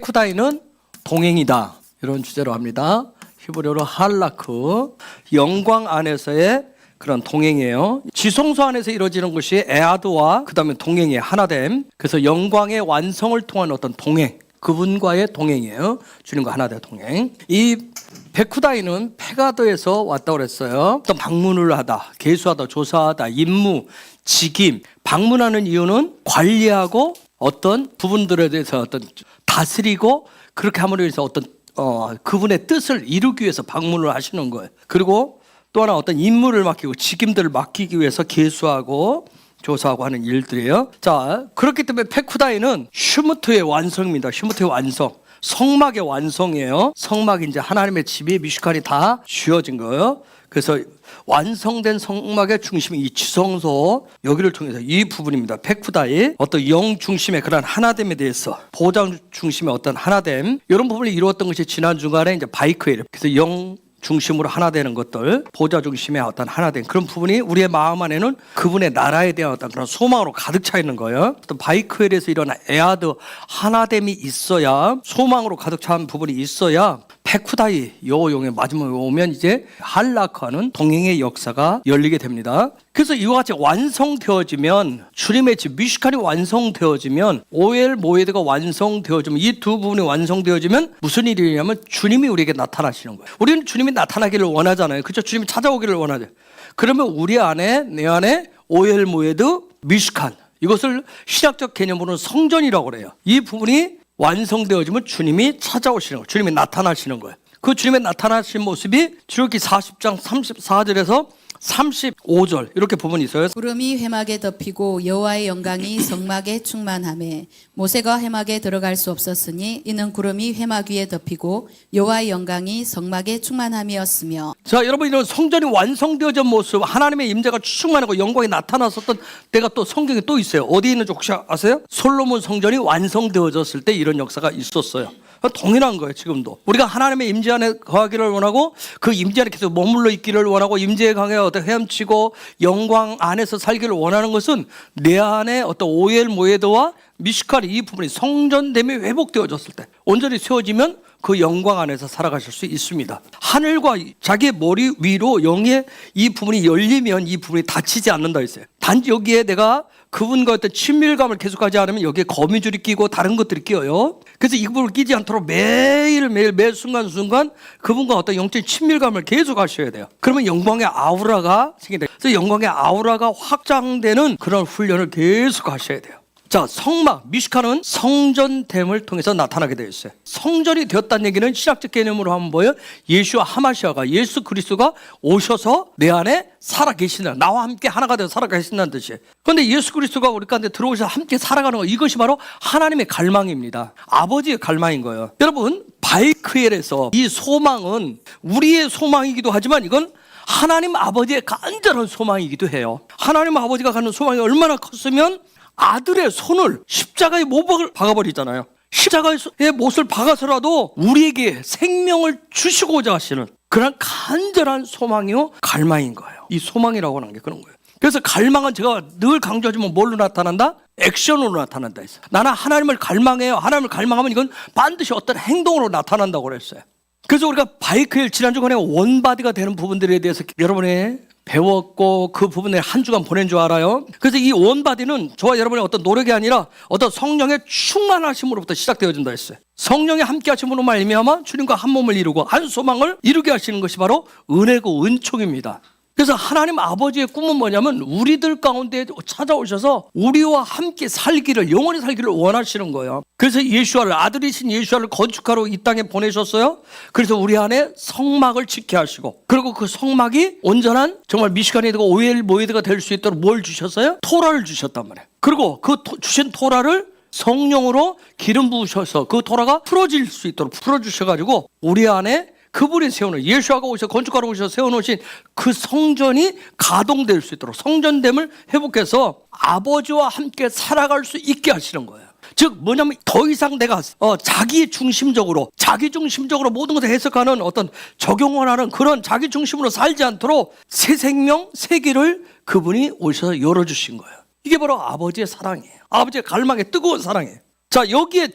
페쿠다이는 동행이다. 이런 주제로 합니다. 히브리어로 할라크, 영광 안에서의 그런 동행이에요. 지성소 안에서 이루어지는 것이 에아드와 그 다음에 동행의 하나됨. 그래서 영광의 완성을 통한 어떤 동행, 그분과의 동행이에요. 주님과 하나됨 동행. 이 페쿠다이는 페가드에서 왔다고 그랬어요. 어떤 방문을 하다, 계수하다, 조사하다, 임무, 직임. 방문하는 이유는 관리하고 어떤 부분들에 대해서 어떤 다스리고 그렇게 함으로 해서 어떤 그분의 뜻을 이루기 위해서 방문을 하시는 거예요. 그리고 또 하나 어떤 임무를 맡기고 직임들을 맡기기 위해서 계수하고 조사하고 하는 일들이에요. 자, 그렇기 때문에 페쿠다이는 슈무트의 완성입니다. 슈무트의 완성. 성막의 완성이에요. 성막이 이제 하나님의 집의 미슈칸이 다 쥐어진 거예요. 그래서 완성된 성막의 중심이 이 지성소, 여기를 통해서 이 부분입니다. 페쿠다이, 어떤 영 중심의 그런 하나됨에 대해서, 보장 중심의 어떤 하나됨, 이런 부분을 이루었던 것이 지난 주간에 이제 바이크예요. 그래서 영 중심으로 하나 되는 것들, 보좌 중심의 어떤 하나 된 그런 부분이 우리의 마음 안에는 그분의 나라에 대한 어떤 그런 소망으로 가득 차 있는 거예요. 어떤 바이크엘에서 일어난 에아드 하나됨이 있어야, 소망으로 가득 찬 부분이 있어야 페쿠다이 여호용의 마지막에 오면 이제 할라크하는 동행의 역사가 열리게 됩니다. 그래서 이와 같이 완성되어지면, 주님의 집 미슈칸이 완성되어지면, 오엘 모에드가 완성되어지면, 이 두 부분이 완성되어지면 무슨 일이냐면 주님이 우리에게 나타나시는 거예요. 우리는 주님이 나타나기를 원하잖아요. 그렇죠? 주님이 찾아오기를 원하죠. 그러면 우리 안에, 내 안에 오엘 모에드 미슈칸, 이것을 신학적 개념으로는 성전이라고 그래요. 이 부분이 완성되어지면 주님이 찾아오시는 거예요. 주님이 나타나시는 거예요. 그 주님의 나타나신 모습이 출애굽기 40장 34절에서 35절 이렇게 부분이 있어요. 구름이 회막에 덮이고 여호와의 영광이 성막에 충만하매 모세가 회막에 들어갈 수 없었으니 이는 구름이 회막 위에 덮이고 여호와의 영광이 성막에 충만함이었으며. 자, 여러분, 이런 성전이 완성되어진 모습, 하나님의 임재가 충만하고 영광이 나타났었던 때가 또 성경에 또 있어요. 어디에 있는지 혹시 아세요? 솔로몬 성전이 완성되어졌을 때 이런 역사가 있었어요. 동일한 거예요. 지금도 우리가 하나님의 임재 안에 거하기를 원하고 그 임재 안에 계속 머물러 있기를 원하고 임재의 강에 어떤 헤엄치고 영광 안에서 살기를 원하는 것은 내 안에 어떤 오엘 모에드와 미슈칸, 이 부분이 성전됨이 회복되어졌을 때, 온전히 세워지면 그 영광 안에서 살아가실 수 있습니다. 하늘과 자기의 머리 위로 영의 이 부분이 열리면 이 부분이 닫히지 않는다 했어요. 단지 여기에 내가 그분과 어떤 친밀감을 계속하지 않으면 여기에 거미줄이 끼고 다른 것들이 끼어요. 그래서 이 부분을 끼지 않도록 매일매일 매 순간순간 그분과 어떤 영적인 친밀감을 계속 하셔야 돼요. 그러면 영광의 아우라가 생긴다. 그래서 영광의 아우라가 확장되는 그런 훈련을 계속 하셔야 돼요. 자, 성막, 미슈칸은 성전됨을 통해서 나타나게 되어 있어요. 성전이 되었다는 얘기는 신학적 개념으로 하면 뭐예요? 예수와 하마시아가, 예수 그리스도가 오셔서 내 안에 살아계신다, 나와 함께 하나가 되어 살아계신다는 뜻이에요. 그런데 예수 그리스도가 우리 가운데 들어오셔서 함께 살아가는 거, 이것이 바로 하나님의 갈망입니다. 아버지의 갈망인 거예요. 여러분, 바이크엘에서 이 소망은 우리의 소망이기도 하지만 이건 하나님 아버지의 간절한 소망이기도 해요. 하나님 아버지가 갖는 소망이 얼마나 컸으면 아들의 손을 십자가의 못을 박아버리잖아요. 십자가의 못을 박아서라도 우리에게 생명을 주시고자 하시는 그런 간절한 소망이요, 갈망인 거예요. 이 소망이라고 하는 게 그런 거예요. 그래서 갈망은 제가 늘 강조하지만 뭘로 나타난다? 액션으로 나타난다 했어요. 나는 하나님을 갈망해요. 하나님을 갈망하면 이건 반드시 어떤 행동으로 나타난다고 그랬어요. 그래서 우리가 바이크엘 지난주간에 원바디가 되는 부분들에 대해서 여러분이 배웠고 그 부분에 한 주간 보낸 줄 알아요. 그래서 이 원바디는 저와 여러분의 어떤 노력이 아니라 어떤 성령의 충만하심으로부터 시작되어진다 했어요. 성령의 함께 하심으로 말미암아 주님과 한 몸을 이루고 한 소망을 이루게 하시는 것이 바로 은혜고 은총입니다. 그래서 하나님 아버지의 꿈은 뭐냐면 우리들 가운데 찾아오셔서 우리와 함께 살기를, 영원히 살기를 원하시는 거예요. 그래서 예수아를, 아들이신 예수아를 건축하러 이 땅에 보내셨어요. 그래서 우리 안에 성막을 지켜 하시고, 그리고 그 성막이 온전한 정말 미슈칸이 되고 오엘 모에드가 될 수 있도록 뭘 주셨어요? 토라를 주셨단 말이에요. 그리고 그 주신 토라를 성령으로 기름 부으셔서 그 토라가 풀어질 수 있도록 풀어주셔가지고 우리 안에 그분이 세워놓은, 예수아가 오셔서 건축하러 오셔서 세워놓으신 그 성전이 가동될 수 있도록 성전됨을 회복해서 아버지와 함께 살아갈 수 있게 하시는 거예요. 즉 뭐냐면 더 이상 내가 자기 중심적으로 모든 것을 해석하는 어떤 적용을 하는 그런 자기 중심으로 살지 않도록 새 생명, 새 길을 그분이 오셔서 열어주신 거예요. 이게 바로 아버지의 사랑이에요. 아버지의 갈망의 뜨거운 사랑이에요. 자, 여기에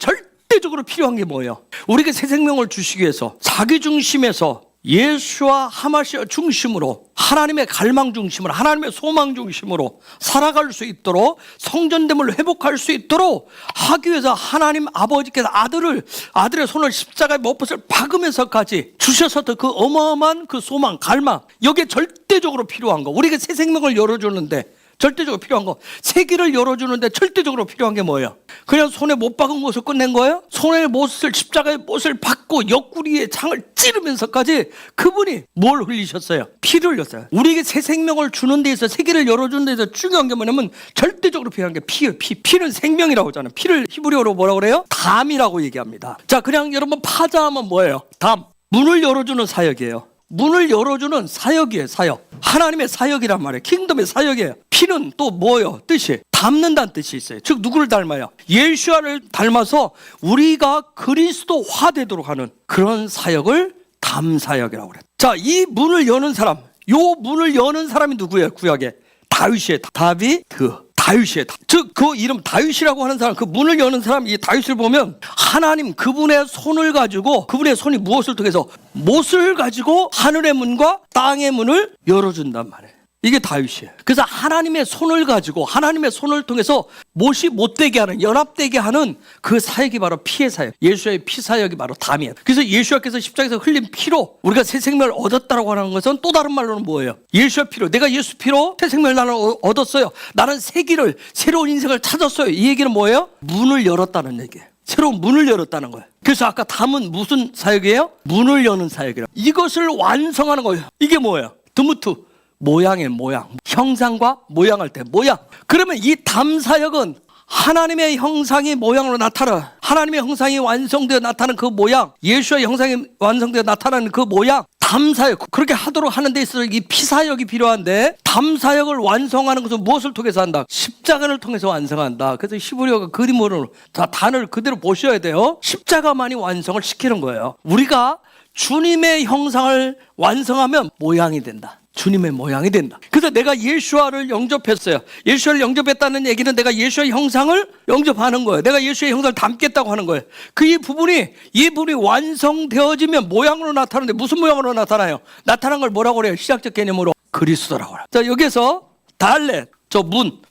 절대적으로 필요한 게 뭐예요? 우리에게 새 생명을 주시기 위해서 자기 중심에서 예수와 하마시아 중심으로 하나님의 갈망 중심으로 하나님의 소망 중심으로 살아갈 수 있도록 성전됨을 회복할 수 있도록 하기 위해서 하나님 아버지께서 아들의 손을 십자가에 못 벗을 박으면서까지 주셔서 그 어마어마한 그 소망 갈망, 여기에 절대적으로 필요한 거, 우리에게 새 생명을 열어주는데 절대적으로 필요한 거, 세기를 열어주는데 절대적으로 필요한 게 뭐예요? 그냥 손에 못 박은 것을 끝낸 거예요? 손에 못을, 십자가에 못을 박고 옆구리에 창을 찌르면서까지 그분이 뭘 흘리셨어요? 피를 흘렸어요. 우리에게 새 생명을 주는 데 있어서, 세기를 열어주는 데 있어서 중요한 게 뭐냐면 절대적으로 필요한 게 피예요. 피는 생명이라고 하잖아요. 피를 히브리어로 뭐라고 그래요? 담이라고 얘기합니다. 자, 그냥 여러분 파자하면 뭐예요? 담. 문을 열어주는 사역이에요. 문을 열어주는 사역이에요. 사역. 하나님의 사역이란 말이에요. 킹덤의 사역이에요. 피는 또 뭐예요? 뜻이 닮는다는 뜻이 있어요. 즉 누구를 닮아요? 예수와를 닮아서 우리가 그리스도화 되도록 하는 그런 사역을 담사역이라고 그래요. 자, 이 문을 여는 사람, 요 문을 여는 사람이 누구예요? 구약에 다윗이에요. 다윗이에요. 즉 그 이름 다윗이라고 하는 사람, 그 문을 여는 사람, 이 다윗을 보면 하나님 그분의 손을 가지고, 그분의 손이 무엇을 통해서? 못을 가지고 하늘의 문과 땅의 문을 열어준단 말이에요. 이게 다윗이에요. 그래서 하나님의 손을 가지고, 하나님의 손을 통해서 못이 못되게 하는, 연합되게 하는 그 사역이 바로 피의 사역, 예수의 피 사역이 바로 담이에요. 그래서 예수께서 십자가에서 흘린 피로 우리가 새 생명을 얻었다라고 하는 것은 또 다른 말로는 뭐예요? 예수의 피로, 내가 예수 피로 새 생명을 나는 얻었어요. 나는 새 길을, 새로운 인생을 찾았어요. 이 얘기는 뭐예요? 문을 열었다는 얘기예요. 새로운 문을 열었다는 거예요. 그래서 아까 담은 무슨 사역이에요? 문을 여는 사역이라. 이것을 완성하는 거예요. 이게 뭐예요? 드무트. 모양의 모양, 형상과 모양할 때 모양. 그러면 이 담사역은 하나님의 형상이 모양으로 나타나, 하나님의 형상이 완성되어 나타나는 그 모양, 예수의 형상이 완성되어 나타나는 그 모양, 담사역, 그렇게 하도록 하는 데 있어서 이 피사역이 필요한데, 담사역을 완성하는 것은 무엇을 통해서 한다? 십자가를 통해서 완성한다. 그래서 히브리어가 그림으로 다 단어를 그대로 보셔야 돼요. 십자가만이 완성을 시키는 거예요. 우리가 주님의 형상을 완성하면 모양이 된다. 주님의 모양이 된다. 그래서 내가 예수와를 영접했어요. 예수와를 영접했다는 얘기는 내가 예수의 형상을 영접하는 거예요. 내가 예수의 형상을 담겠다고 하는 거예요. 이 부분이 완성되어지면 모양으로 나타나는데, 무슨 모양으로 나타나요? 나타난 걸 뭐라고 그래요? 시작적 개념으로 그리스도라고 그래요. 자, 여기서 달렛,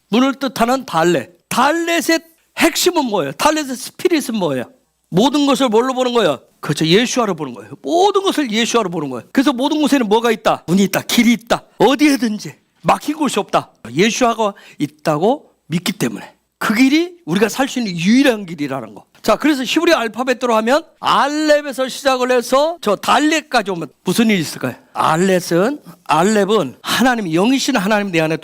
문을 뜻하는 달렛의 핵심은 뭐예요? 달렛의 스피릿은 뭐예요? 모든 것을 뭘로 보는 거예요? 그렇죠. 예수와로 보는 거예요. 모든 것을 예수와로 보는 거예요. 그래서 모든 곳에는 뭐가 있다? 문이 있다. 길이 있다. 어디에든지 막힌 곳이 없다. 예수와가 있다고 믿기 때문에 그 길이 우리가 살 수 있는 유일한 길이라는 거. 자, 그래서 히브리 알파벳으로 하면 알렙에서 시작을 해서 저 달렛까지 오면 무슨 일이 있을까요? 알렙은 하나님, 영이신 하나님 내 안에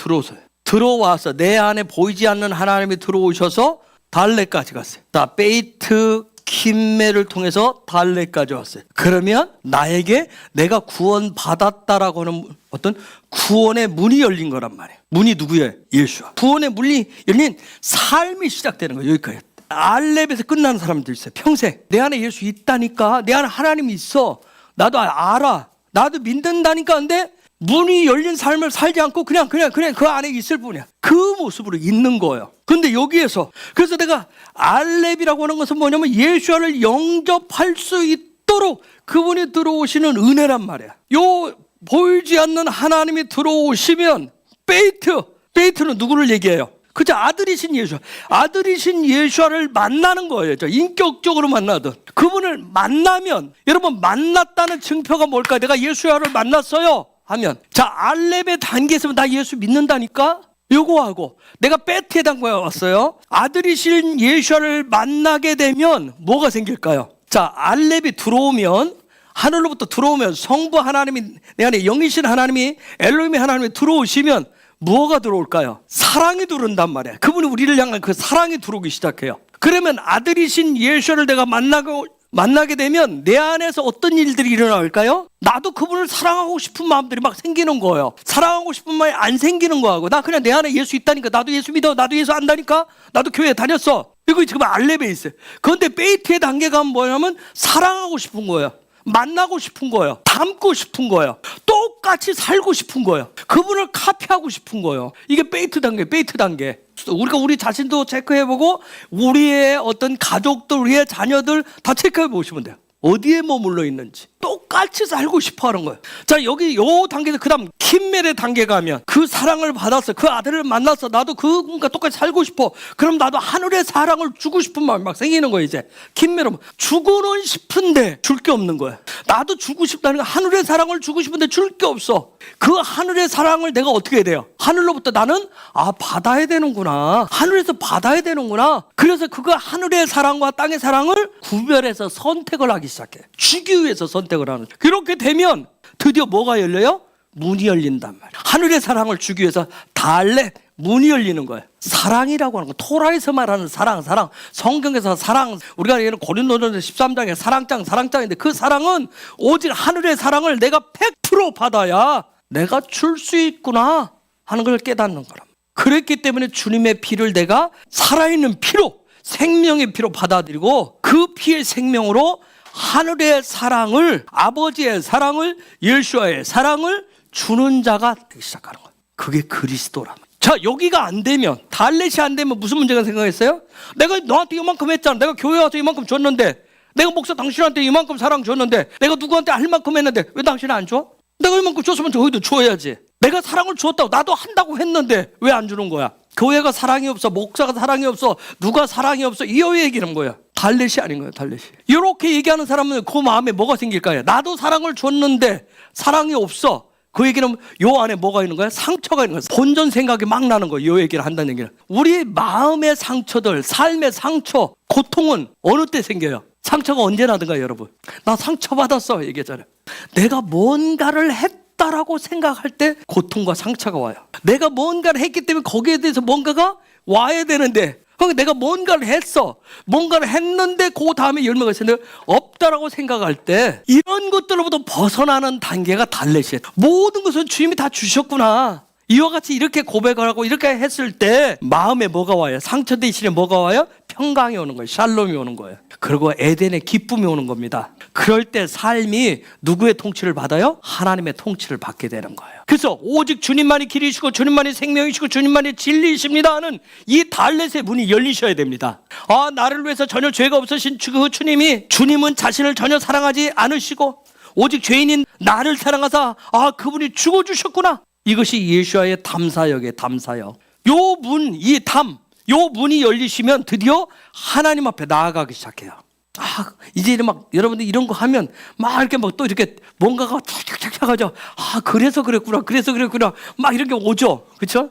들어와서 내 안에 보이지 않는 하나님이 들어오셔서 달렛까지 갔어요. 자, 베이트 킴메를 통해서 달렛까지 왔어요. 그러면 나에게 내가 구원 받았다라고 하는 어떤 구원의 문이 열린 거란 말이에요. 문이 누구예요? 예수와. 구원의 문이 열린 삶이 시작되는 거예요. 여기까지. 알렙에서 끝나는 사람들 있어요. 평생 내 안에 예수 있다니까, 내 안에 하나님이 있어, 나도 알아, 나도 믿는다니까. 근데 문이 열린 삶을 살지 않고 그냥 그 안에 있을 뿐이야. 그 모습으로 있는 거예요. 근데 여기에서, 그래서 내가 알렙이라고 하는 것은 뭐냐면 예수와를 영접할 수 있도록 그분이 들어오시는 은혜란 말이야. 요 보이지 않는 하나님이 들어오시면 베이트는 누구를 얘기해요? 그저 아들이신 예수와를 만나는 거예요. 인격적으로 만나든. 그분을 만나면, 여러분 만났다는 증표가 뭘까? 내가 예수와를 만났어요 하면, 자, 알렙의 단계에서 나 예수 믿는다니까? 요거하고 내가 베트의 단계에 왔어요. 아들이신 예수와를 만나게 되면 뭐가 생길까요? 자, 알렙이 들어오면, 하늘로부터 들어오면, 성부 하나님이 내 안에 영이신 하나님이, 엘로힘의 하나님이 들어오시면 뭐가 들어올까요? 사랑이 들어온단 말이에요. 그분이 우리를 향한 그 사랑이 들어오기 시작해요. 그러면 아들이신 예수를 내가 만나게 되면 내 안에서 어떤 일들이 일어날까요? 나도 그분을 사랑하고 싶은 마음들이 막 생기는 거예요. 사랑하고 싶은 마음이 안 생기는 거하고, 나 그냥 내 안에 예수 있다니까, 나도 예수 믿어, 나도 예수 안다니까, 나도 교회 다녔어. 이거 지금 알렙에 있어요. 그런데 베이트의 단계가 뭐냐면 사랑하고 싶은 거예요. 만나고 싶은 거예요. 닮고 싶은 거예요. 똑같이 살고 싶은 거예요. 그분을 카피하고 싶은 거예요. 이게 베이트 단계, 베이트 단계. 우리가 우리 자신도 체크해보고 우리의 어떤 가족들, 우리의 자녀들 다 체크해 보시면 돼요. 어디에 머물러 있는지. 똑같이 살고 싶어 하는 거예요. 자, 여기 요 단계에서 그 다음 킴멜의 단계 가면 그 사랑을 받았어. 그 아들을 만났어. 나도 그분과 똑같이 살고 싶어. 그럼 나도 하늘의 사랑을 주고 싶은 마음이 막 생기는 거예요, 이제. 킴멜은 주고는 싶은데 줄 게 없는 거예요. 나도 주고 싶다는 거 하늘의 사랑을 주고 싶은데 줄 게 없어. 그 하늘의 사랑을 내가 어떻게 해야 돼요? 하늘로부터 나는 받아야 되는구나. 하늘에서 받아야 되는구나. 그래서 그거 하늘의 사랑과 땅의 사랑을 구별해서 선택을 하기 시작해. 주기 위해서 선택을 하는. 그렇게 되면 드디어 뭐가 열려요? 문이 열린단 말이야. 하늘의 사랑을 주기 위해서 달래 문이 열리는 거예요. 사랑이라고 하는 거, 토라에서 말하는 사랑. 성경에서 사랑, 우리가 얘는 고린도전서 13장에 사랑장인데 그 사랑은 오직 하늘의 사랑을 내가 100% 받아야 내가 줄 수 있구나 하는 걸 깨닫는 거랍니다. 그랬기 때문에 주님의 피를 내가 살아있는 피로, 생명의 피로 받아들이고 그 피의 생명으로 하늘의 사랑을, 아버지의 사랑을, 예수와의 사랑을 주는 자가 되기 시작하는 거예요. 그게 그리스도랍니다. 자, 여기가 안 되면, 달렛이 안 되면 무슨 문제가 생각했어요? 내가 너한테 이만큼 했잖아. 내가 교회 와서 이만큼 줬는데, 내가 목사 당신한테 이만큼 사랑 줬는데, 내가 누구한테 할 만큼 했는데 왜 당신은 안 줘? 내가 이만큼 줬으면 저희도 줘야지. 내가 사랑을 줬다고 나도 한다고 했는데 왜 안 주는 거야? 교회가 사랑이 없어, 목사가 사랑이 없어, 누가 사랑이 없어, 이 얘기는 거야. 달렛이 아닌 거예요, 달렛이. 이렇게 얘기하는 사람은 그 마음에 뭐가 생길까요? 나도 사랑을 줬는데 사랑이 없어. 그 얘기는 요 안에 뭐가 있는 거야? 상처가 있는 거야. 본전 생각이 막 나는 거예요. 요 얘기를 한다는 얘기는. 우리 마음의 상처들, 삶의 상처, 고통은 어느 때 생겨요? 상처가 언제 나든가 여러분. 나 상처받았어 얘기했잖아요. 내가 뭔가를 했다라고 생각할 때 고통과 상처가 와요. 내가 뭔가를 했기 때문에 거기에 대해서 뭔가가 와야 되는데 내가 뭔가를 했어. 뭔가를 했는데 그 다음에 열매가 있었는데 없다라고 생각할 때 이런 것들로부터 벗어나는 단계가 달렛이에요. 모든 것은 주님이 다 주셨구나. 이와 같이 이렇게 고백을 하고 이렇게 했을 때 마음에 뭐가 와요? 상처 대신에 뭐가 와요? 평강이 오는 거예요. 샬롬이 오는 거예요. 그리고 에덴의 기쁨이 오는 겁니다. 그럴 때 삶이 누구의 통치를 받아요? 하나님의 통치를 받게 되는 거예요. 그래서 오직 주님만이 길이시고 주님만이 생명이시고 주님만이 진리이십니다 하는 이 달렛의 문이 열리셔야 됩니다. 나를 위해서 전혀 죄가 없으신 그 주님이, 주님은 자신을 전혀 사랑하지 않으시고 오직 죄인인 나를 사랑하사 그분이 죽어주셨구나. 이것이 예수와의 담사역의 담사역. 요 문이 열리시면 드디어 하나님 앞에 나아가기 시작해요. 이제 막 여러분들 이런 거 하면 막 이렇게 막 또 이렇게 뭔가가 탁탁탁 하죠. 그래서 그랬구나. 막 이렇게 오죠. 그렇죠?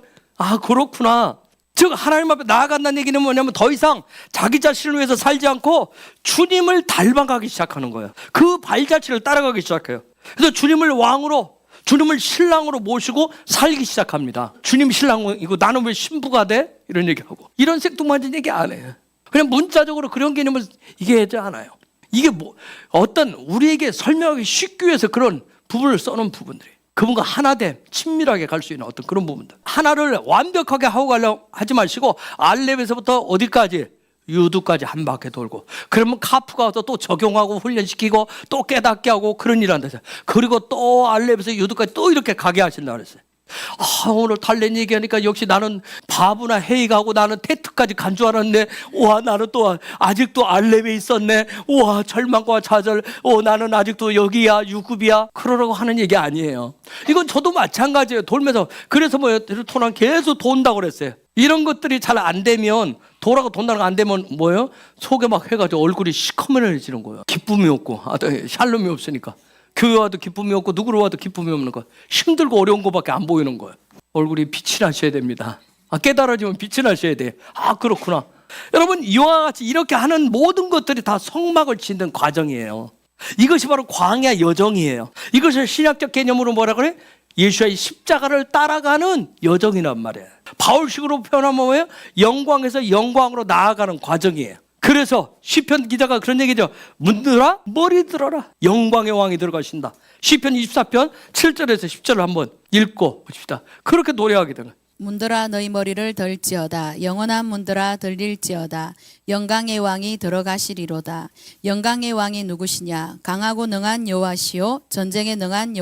그렇구나. 즉 하나님 앞에 나아간다는 얘기는 뭐냐면 더 이상 자기 자신을 위해서 살지 않고 주님을 닮아가기 시작하는 거예요. 그 발자취를 따라가기 시작해요. 그래서 주님을 왕으로, 주님을 신랑으로 모시고 살기 시작합니다. 주님 신랑이고 나는 왜 신부가 돼? 이런 얘기하고. 이런 생뚱맞은 얘기 안 해요. 그냥 문자적으로 그런 개념을 얘기하지 않아요. 이게 어떤 우리에게 설명하기 쉽기 위해서 그런 부분을 써놓은 부분들이. 그분과 하나됨, 친밀하게 갈 수 있는 어떤 그런 부분들. 하나를 완벽하게 하고 가려고 하지 마시고 알렙에서부터 어디까지? 유두까지 한 바퀴 돌고, 그러면 카프가 와서 또 적용하고 훈련시키고 또 깨닫게 하고 그런 일을 한다. 그리고 또 알렙에서 유두까지 또 이렇게 가게 하신다 그랬어요. 오늘 달렛 얘기하니까 역시 나는 바브나 헤이가하고 나는 테트까지 간 줄 알았네. 나는 또 아직도 알렙에 있었네. 절망과 좌절. 나는 아직도 여기야, 유급이야. 그러라고 하는 얘기 아니에요. 이건 저도 마찬가지예요. 돌면서. 그래서 토난 계속 돈다고 그랬어요. 이런 것들이 잘 안 되면, 도라고 돈다는 거 안 되면 뭐예요? 속에 막 해가지고 얼굴이 시커먼해지는 거예요. 기쁨이 없고, 샬롬이 없으니까. 교회 와도 기쁨이 없고 누구로 와도 기쁨이 없는 거예요. 힘들고 어려운 거밖에 안 보이는 거예요. 얼굴이 빛이 나셔야 됩니다. 깨달아지면 빛이 나셔야 돼요. 그렇구나. 여러분, 이와 같이 이렇게 하는 모든 것들이 다 성막을 짓는 과정이에요. 이것이 바로 광야 여정이에요. 이것을 신약적 개념으로 뭐라 그래? 예수의 십자가를 따라가는 여정이란 말이에요. 바울식으로 표현하면 뭐예요? 영광에서 영광으로 나아가는 과정이에요. 그래서 시편 기자가 그런 얘기죠. 문들아 머리 들어라. 영광의 왕이 들어가신다. 시편 24편 7절에서 10절을 한번 읽고 보십시다. 그렇게 노래하게 되는 거예요. 문들아 너희 머리를 들지어다. 영원한 문들아 들릴지어다. 영광의 왕이 들어가시리로다. 영광의 왕이 누구시냐? 강하고 능한 여호와시요 전쟁에 능한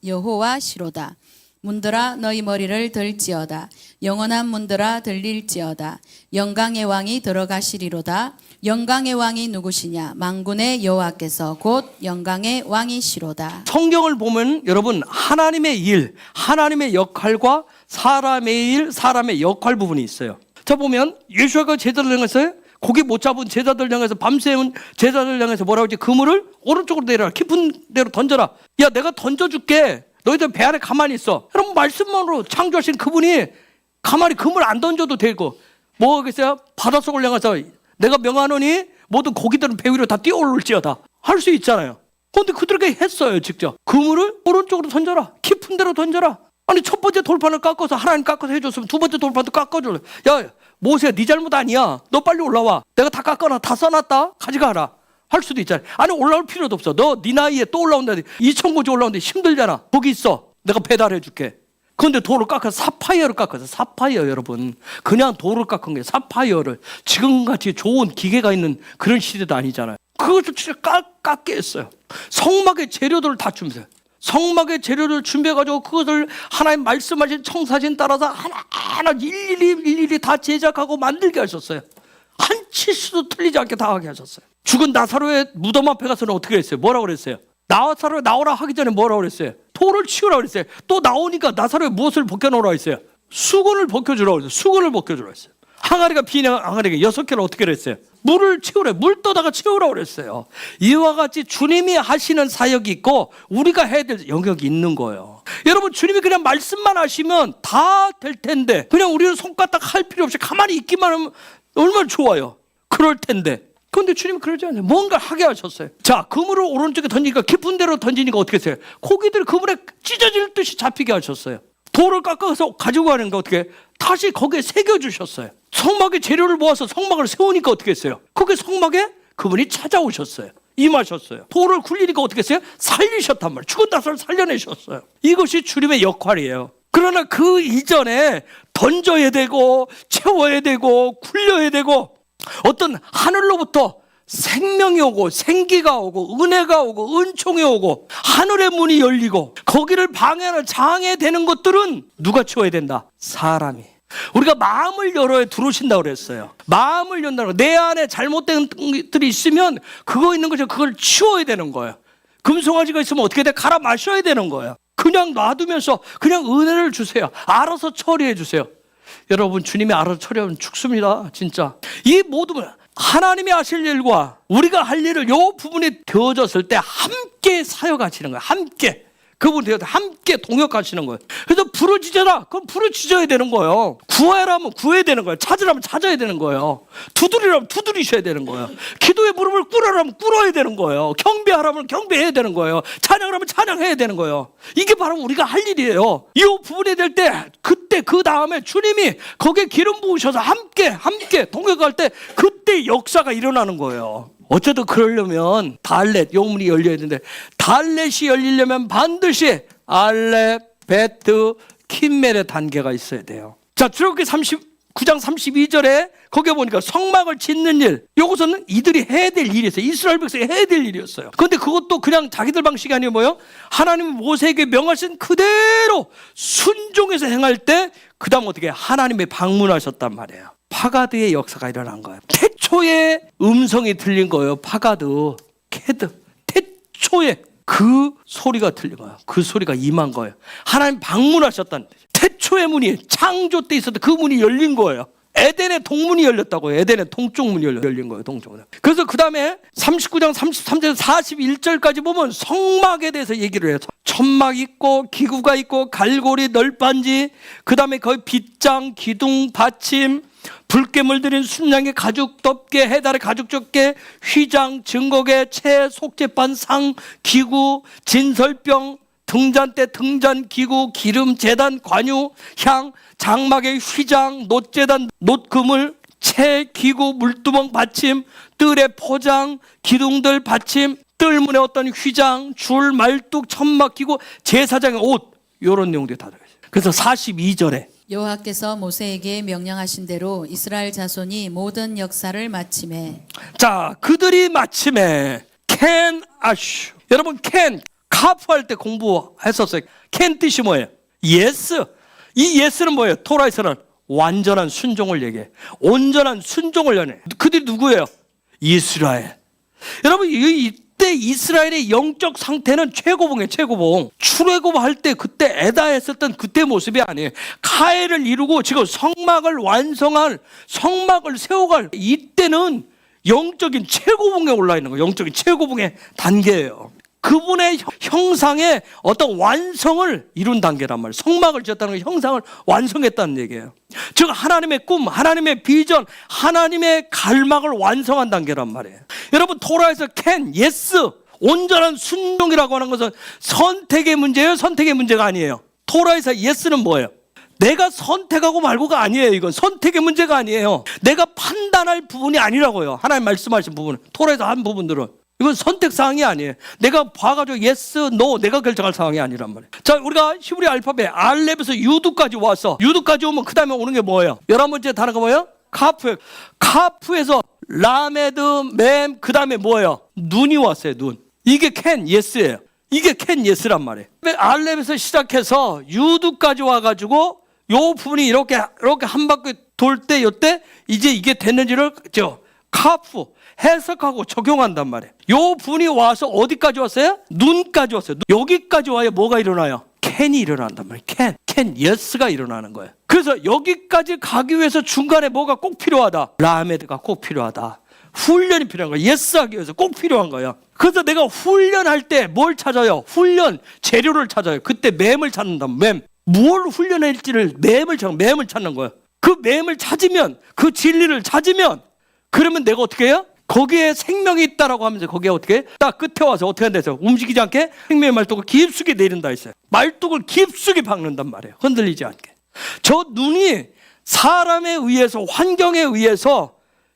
여호와시로다. 문들아 너희 머리를 들지어다. 영원한 문들아 들릴지어다. 영광의 왕이 들어가시리로다. 영광의 왕이 누구시냐? 만군의 여호와께서 곧 영광의 왕이시로다. 성경을 보면 여러분 하나님의 일, 하나님의 역할과 사람의 일, 사람의 역할 부분이 있어요. 자 보면 예수가 제자들 향해서 고기 못 잡은 제자들 향해서 밤새운 제자들 향해서 뭐라고 하지? 그물을 오른쪽으로 내려라. 깊은 데로 던져라. 야 내가 던져줄게. 너희들 배 안에 가만히 있어. 여러분 말씀만으로 창조하신 그분이 가만히 그물 안 던져도 되고 뭐 하겠어요? 바닷속을 향해서 내가 명하노니 모든 고기들은 배 위로 다 뛰어올지어다 할 수 있잖아요. 그런데 그들에게 했어요. 직접 그물을 오른쪽으로 던져라. 깊은 데로 던져라. 아니 첫 번째 돌판을 깎아서 하나님 깎아서 해줬으면 두 번째 돌판도 깎아줘. 야 모세야 네 잘못 아니야. 너 빨리 올라와. 내가 다 깎아놔. 다 써놨다. 가져가라. 할 수도 있잖아요. 아니 올라올 필요도 없어. 너 네 나이에 또 올라온다. 2,000고지 올라오는데 힘들잖아. 거기 있어. 내가 배달해 줄게. 그런데 돌을 깎아서 사파이어를 깎아서 사파이어 여러분. 그냥 돌을 깎은 게 사파이어를 지금같이 좋은 기계가 있는 그런 시대도 아니잖아요. 그것을 진짜 깎게 했어요. 성막의 재료들을 다 주면서 성막의 재료를 준비해가지고 그것을 하나님 말씀하신 청사진 따라서 하나하나 일일이 다 제작하고 만들게 하셨어요. 한 치수도 틀리지 않게 다 하게 하셨어요. 죽은 나사로의 무덤 앞에 가서는 어떻게 했어요? 뭐라고 그랬어요? 나사로 나오라 하기 전에 뭐라고 그랬어요? 돌을 치우라고 그랬어요. 또 나오니까 나사로에 무엇을 벗겨놓으라고 했어요? 수건을 벗겨주라고 했어요. 수건을 벗겨주라고 했어요. 항아리가 빈 항아리가 6개를 어떻게 그랬어요? 물을 치우래. 물 떠다가 치우라고 그랬어요. 이와 같이 주님이 하시는 사역이 있고 우리가 해야 될 영역이 있는 거예요. 여러분 주님이 그냥 말씀만 하시면 다 될 텐데 그냥 우리는 손가락 할 필요 없이 가만히 있기만 하면 얼마나 좋아요. 그럴 텐데 그런데 주님이 그러지 않아요. 뭔가 하게 하셨어요. 자 그물을 오른쪽에 던지니까 깊은 데로 던지니까 어떻게 했어요? 고기들이 그물에 찢어질 듯이 잡히게 하셨어요. 돌을 깎아서 가지고 가는 거 어떻게 다시 거기에 새겨주셨어요. 성막의 재료를 모아서 성막을 세우니까 어떻게 했어요? 거기 성막에 그분이 찾아오셨어요. 임하셨어요. 돌을 굴리니까 어떻게 했어요? 살리셨단 말이에요. 죽은 나사를 살려내셨어요. 이것이 주님의 역할이에요. 그러나 그 이전에 던져야 되고 채워야 되고 굴려야 되고 어떤 하늘로부터 생명이 오고 생기가 오고 은혜가 오고 은총이 오고 하늘의 문이 열리고 거기를 방해하는 장애되는 것들은 누가 치워야 된다? 사람이. 우리가 마음을 열어야 들어오신다고 그랬어요. 마음을 연다고. 내 안에 잘못된 것들이 있으면 그거 있는 거죠. 그걸 치워야 되는 거예요. 금송아지가 있으면 어떻게 돼? 갈아 마셔야 되는 거예요. 그냥 놔두면서 그냥 은혜를 주세요. 알아서 처리해 주세요. 여러분 주님이 알아서 처리하면 죽습니다. 진짜. 이 모든 하나님이 하실 일과 우리가 할 일을 요 부분이 되어졌을 때 함께 사역하시는 거예요. 함께. 그분이 함께 동역하시는 거예요. 그래서 부르짖어라. 그럼 부르짖어야 되는 거예요. 구하라면 구해야 되는 거예요. 찾으라면 찾아야 되는 거예요. 두드리라면 두드리셔야 되는 거예요. 기도의 무릎을 꿇으라면 꿇어야 되는 거예요. 경배하라면 경배해야 되는 거예요. 찬양하라면 찬양해야 되는 거예요. 이게 바로 우리가 할 일이에요. 이 부분이 될 때 그때 그 다음에 주님이 거기에 기름 부으셔서 함께 동역할 때 그때 역사가 일어나는 거예요. 어쨌든 그러려면 달렛 요문이 열려야 되는데 달렛이 열리려면 반드시 알렛, 베트, 킴멜의 단계가 있어야 돼요. 자 출애굽기 39장 32절에 거기에 보니까 성막을 짓는 일 요것은 이들이 해야 될 일이었어요. 이스라엘 백성이 해야 될 일이었어요. 그런데 그것도 그냥 자기들 방식이 아니에요. 뭐요? 하나님 모세에게 명하신 그대로 순종해서 행할 때 그 다음 어떻게 하나님의 방문하셨단 말이에요. 파가드의 역사가 일어난 거예요. 태초에 음성이 들린 거예요. 파가드, 캐드. 태초에 그 소리가 들린 거예요. 그 소리가 임한 거예요. 하나님 방문하셨다는 뜻이에요. 태초의 문이 창조 때 있었던 그 문이 열린 거예요. 에덴의 동문이 열렸다고요. 에덴의 동쪽 문이 열린 거예요. 동쪽 문. 그래서 그 다음에 39장 33절 41절까지 보면 성막에 대해서 얘기를 해요. 천막 있고 기구가 있고 갈고리 널빤지 그 다음에 거의 빗장 기둥 받침 불깨물 들인 순양의 가죽 덮개 해달의 가죽 덮개 휘장 증거계 채 속죄판 상 기구 진설병 등잔대 등잔 기구 기름 제단 관유 향 장막의 휘장 놋제단 놋그물 채 기구 물두멍 받침 뜰의 포장 기둥들 받침 뜰문에 어떤 휘장 줄 말뚝 천막 기구 제사장의 옷 이런 내용들이 다 들어있어요. 그래서 42절에 여호와께서 모세에게 명령하신 대로 이스라엘 자손이 모든 역사를 마침에 자, 그들이 마침에 캔 아슈. 여러분 캔 카프 할 때 공부했었어요. 캔 뜻이 뭐예요? 예스. 이 예스는 뭐예요? 토라에서는 완전한 순종을 얘기해. 온전한 순종을 연해. 그들이 누구예요? 이스라엘. 여러분 이때 이스라엘의 영적 상태는 최고봉이에요. 최고봉. 출애굽할 때 그때 에다했었던 그때 모습이 아니에요. 카엘을 이루고 지금 성막을 완성할, 성막을 세워갈 이때는 영적인 최고봉에 올라 있는 거예요. 영적인 최고봉의 단계예요. 그분의 형상의 어떤 완성을 이룬 단계란 말이에요. 성막을 지었다는 건 형상을 완성했다는 얘기예요. 즉 하나님의 꿈, 하나님의 비전, 하나님의 갈망을 완성한 단계란 말이에요. 여러분 토라에서 캔, 예스, 온전한 순종이라고 하는 것은 선택의 문제예요? 선택의 문제가 아니에요. 토라에서 예스는 뭐예요? 내가 선택하고 말고가 아니에요. 이건 선택의 문제가 아니에요. 내가 판단할 부분이 아니라고요. 하나님 말씀하신 부분은, 토라에서 한 부분들은 이건 선택사항이 아니에요. 내가 봐가지고 yes, no 내가 결정할 상황이 아니란 말이에요. 자, 우리가 히브리 알파벳 알렙에서 유두까지 왔어. 유두까지 오면 그 다음에 오는 게 뭐예요? 11번째 단어가 뭐예요? 카프. 카프에서 라메드, 맴, 그 다음에 뭐예요? 눈이 왔어요. 눈. 이게 캔 예스예요. 이게 캔 예스란 말이에요. 알렙에서 시작해서 유두까지 와가지고 요 부분이 이렇게 한 바퀴 돌 때 요때 이제 이게 됐는지를 카프 해석하고 적용한단 말이에요. 요 분이 와서 어디까지 왔어요? 눈까지 왔어요. 여기까지 와야 뭐가 일어나요? 캔이 일어난단 말이에요. 캔 예스가 일어나는 거예요. 그래서 여기까지 가기 위해서 중간에 뭐가 꼭 필요하다? 라메드가 꼭 필요하다. 훈련이 필요한 거예요. 예스 하기 위해서 꼭 필요한 거예요. 그래서 내가 훈련할 때 뭘 찾아요? 훈련 재료를 찾아요. 그때 맴을 찾는다. 맴. 뭘 훈련할지를 맴을 찾는 거예요. 그 맴을 찾으면, 그 진리를 찾으면, 그러면 내가 어떻게 해요? 거기에 생명이 있다라고 하면서 거기에 어떻게 해? 딱 끝에 와서 어떻게 한다 해서 움직이지 않게 생명의 말뚝을 깊숙이 내린다 했어요. 말뚝을 깊숙이 박는단 말이에요. 흔들리지 않게. 저 눈이 사람에 의해서, 환경에 의해서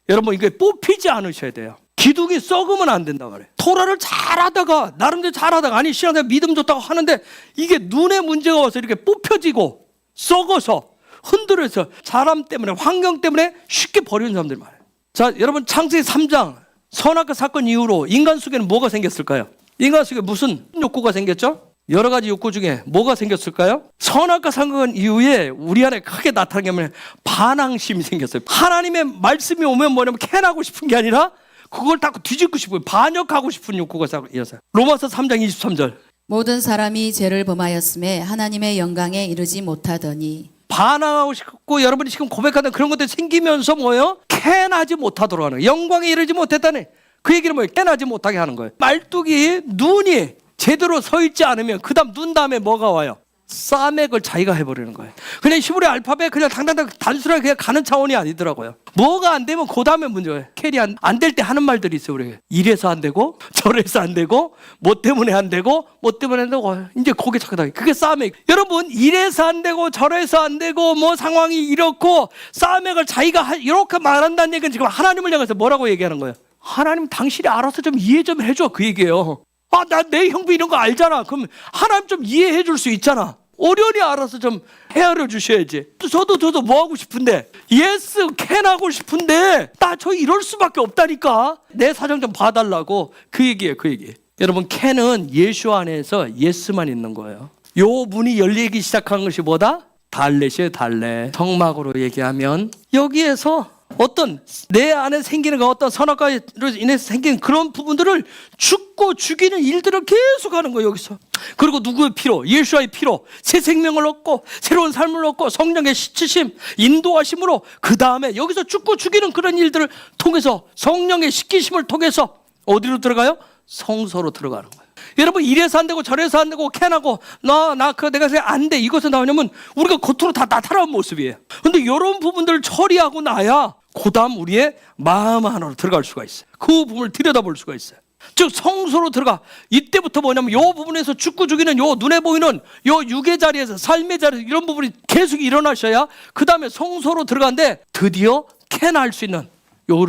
여러분 이게 뽑히지 않으셔야 돼요. 기둥이 썩으면 안 된단 말이에요. 토라를 잘하다가, 나름대로 잘하다가, 아니 신앙생활 믿음 좋다고 하는데 이게 눈에 문제가 와서 이렇게 뽑혀지고 썩어서 흔들어서 사람 때문에, 환경 때문에 쉽게 버리는 사람들 많아요. 자, 여러분 창세기 3장 선악과 사건 이후로 인간 속에는 뭐가 생겼을까요? 인간 속에 무슨 욕구가 생겼죠? 여러 가지 욕구 중에 뭐가 생겼을까요? 선악과 사건 이후에 우리 안에 크게 나타난 게 뭐냐면 반항심이 생겼어요. 하나님의 말씀이 오면 뭐냐면 캔하고 싶은 게 아니라 그걸 다 뒤집고 싶어요. 반역하고 싶은 욕구가 생겼어요. 로마서 3장 23절. 모든 사람이 죄를 범하였음에 하나님의 영광에 이르지 못하더니. 반항하고 싶고 여러분이 지금 고백하는 그런 것들이 생기면서 뭐예요? 캔하지 못하도록 하는 거예요. 영광에 이르지 못했다니 그 얘기는 뭐예요? 캔하지 못하게 하는 거예요. 말뚝이 눈이 제대로 서 있지 않으면 그 다음 눈 다음에 뭐가 와요? 싸맥을 자기가 해버리는 거예요. 그냥 히브리 알파벳 그냥 단순하게 그냥 가는 차원이 아니더라고요. 뭐가 안 되면 그 다음에 문제예요. 캔이 안 될 때 하는 말들이 있어요. 우리 이래서 안 되고 저래서 안 되고 뭐 때문에 안 되고 뭐 때문에 안 되고 이제 거기에 착각다. 그게 싸맥. 여러분 이래서 안 되고 저래서 안 되고 뭐 상황이 이렇고 싸맥을 자기가 이렇게 말한다는 얘기는 지금 하나님을 향해서 뭐라고 얘기하는 거예요? 하나님 당신이 알아서 좀 이해 좀 해줘 그 얘기예요. 아, 나 내 형부 이런 거 알잖아. 그럼 하나님 좀 이해해 줄 수 있잖아. 어련히 알아서 좀 헤아려 주셔야지. 저도 뭐 하고 싶은데 예스 캔 하고 싶은데 나 저 이럴 수밖에 없다니까. 내 사정 좀 봐달라고 그 얘기예요. 그 얘기. 여러분 캔은 예수 안에서 예스만 있는 거예요. 요 문이 열리기 시작한 것이 뭐다? 달렛이에요. 달렛. 성막으로 얘기하면 여기에서 어떤 내 안에 생기는 어떤 선악과로 인해서 생기는 그런 부분들을 죽고 죽이는 일들을 계속 하는 거예요. 여기서. 그리고 누구의 피로? 예수와의 피로 새 생명을 얻고 새로운 삶을 얻고 성령의 씻으심 인도하심으로 그 다음에 여기서 죽고 죽이는 그런 일들을 통해서 성령의 씻기심을 통해서 어디로 들어가요? 성소로 들어가는 거예요. 여러분 이래서 안 되고 저래서 안 되고 캔하고 내가 안 돼 이것은 나오냐면 우리가 겉으로 다 나타나는 모습이에요. 근데 이런 부분들을 처리하고 나야 그 다음 우리의 마음 하나로 들어갈 수가 있어요. 그 부분을 들여다볼 수가 있어요. 즉 성소로 들어가. 이때부터 뭐냐면 요 부분에서 죽고 죽이는 요 눈에 보이는 요 육의 자리에서 삶의 자리에서 이런 부분이 계속 일어나셔야 그 다음에 성소로 들어가는데 드디어 캔할 수 있는 요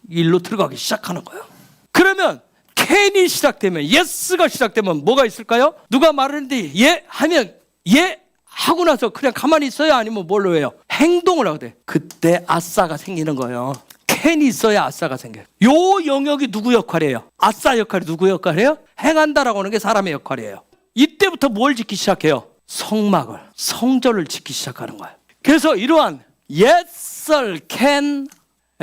일로 들어가기 시작하는 거예요. 그러면 캔이 시작되면 예스가 시작되면 뭐가 있을까요? 누가 말하는데 예 하면 예 하고 나서 그냥 가만히 있어요? 아니면 뭘로 해요? 행동을 하게 돼. 그때 아싸가 생기는 거예요. 캔이 있어야 아싸가 생겨요. 요 영역이 누구 역할이에요? 아싸 역할이 누구 역할이에요? 행한다라고 하는 게 사람의 역할이에요. 이때부터 뭘 짓기 시작해요? 성막을, 성전을 짓기 시작하는 거예요. 그래서 이러한 yes, sir, can,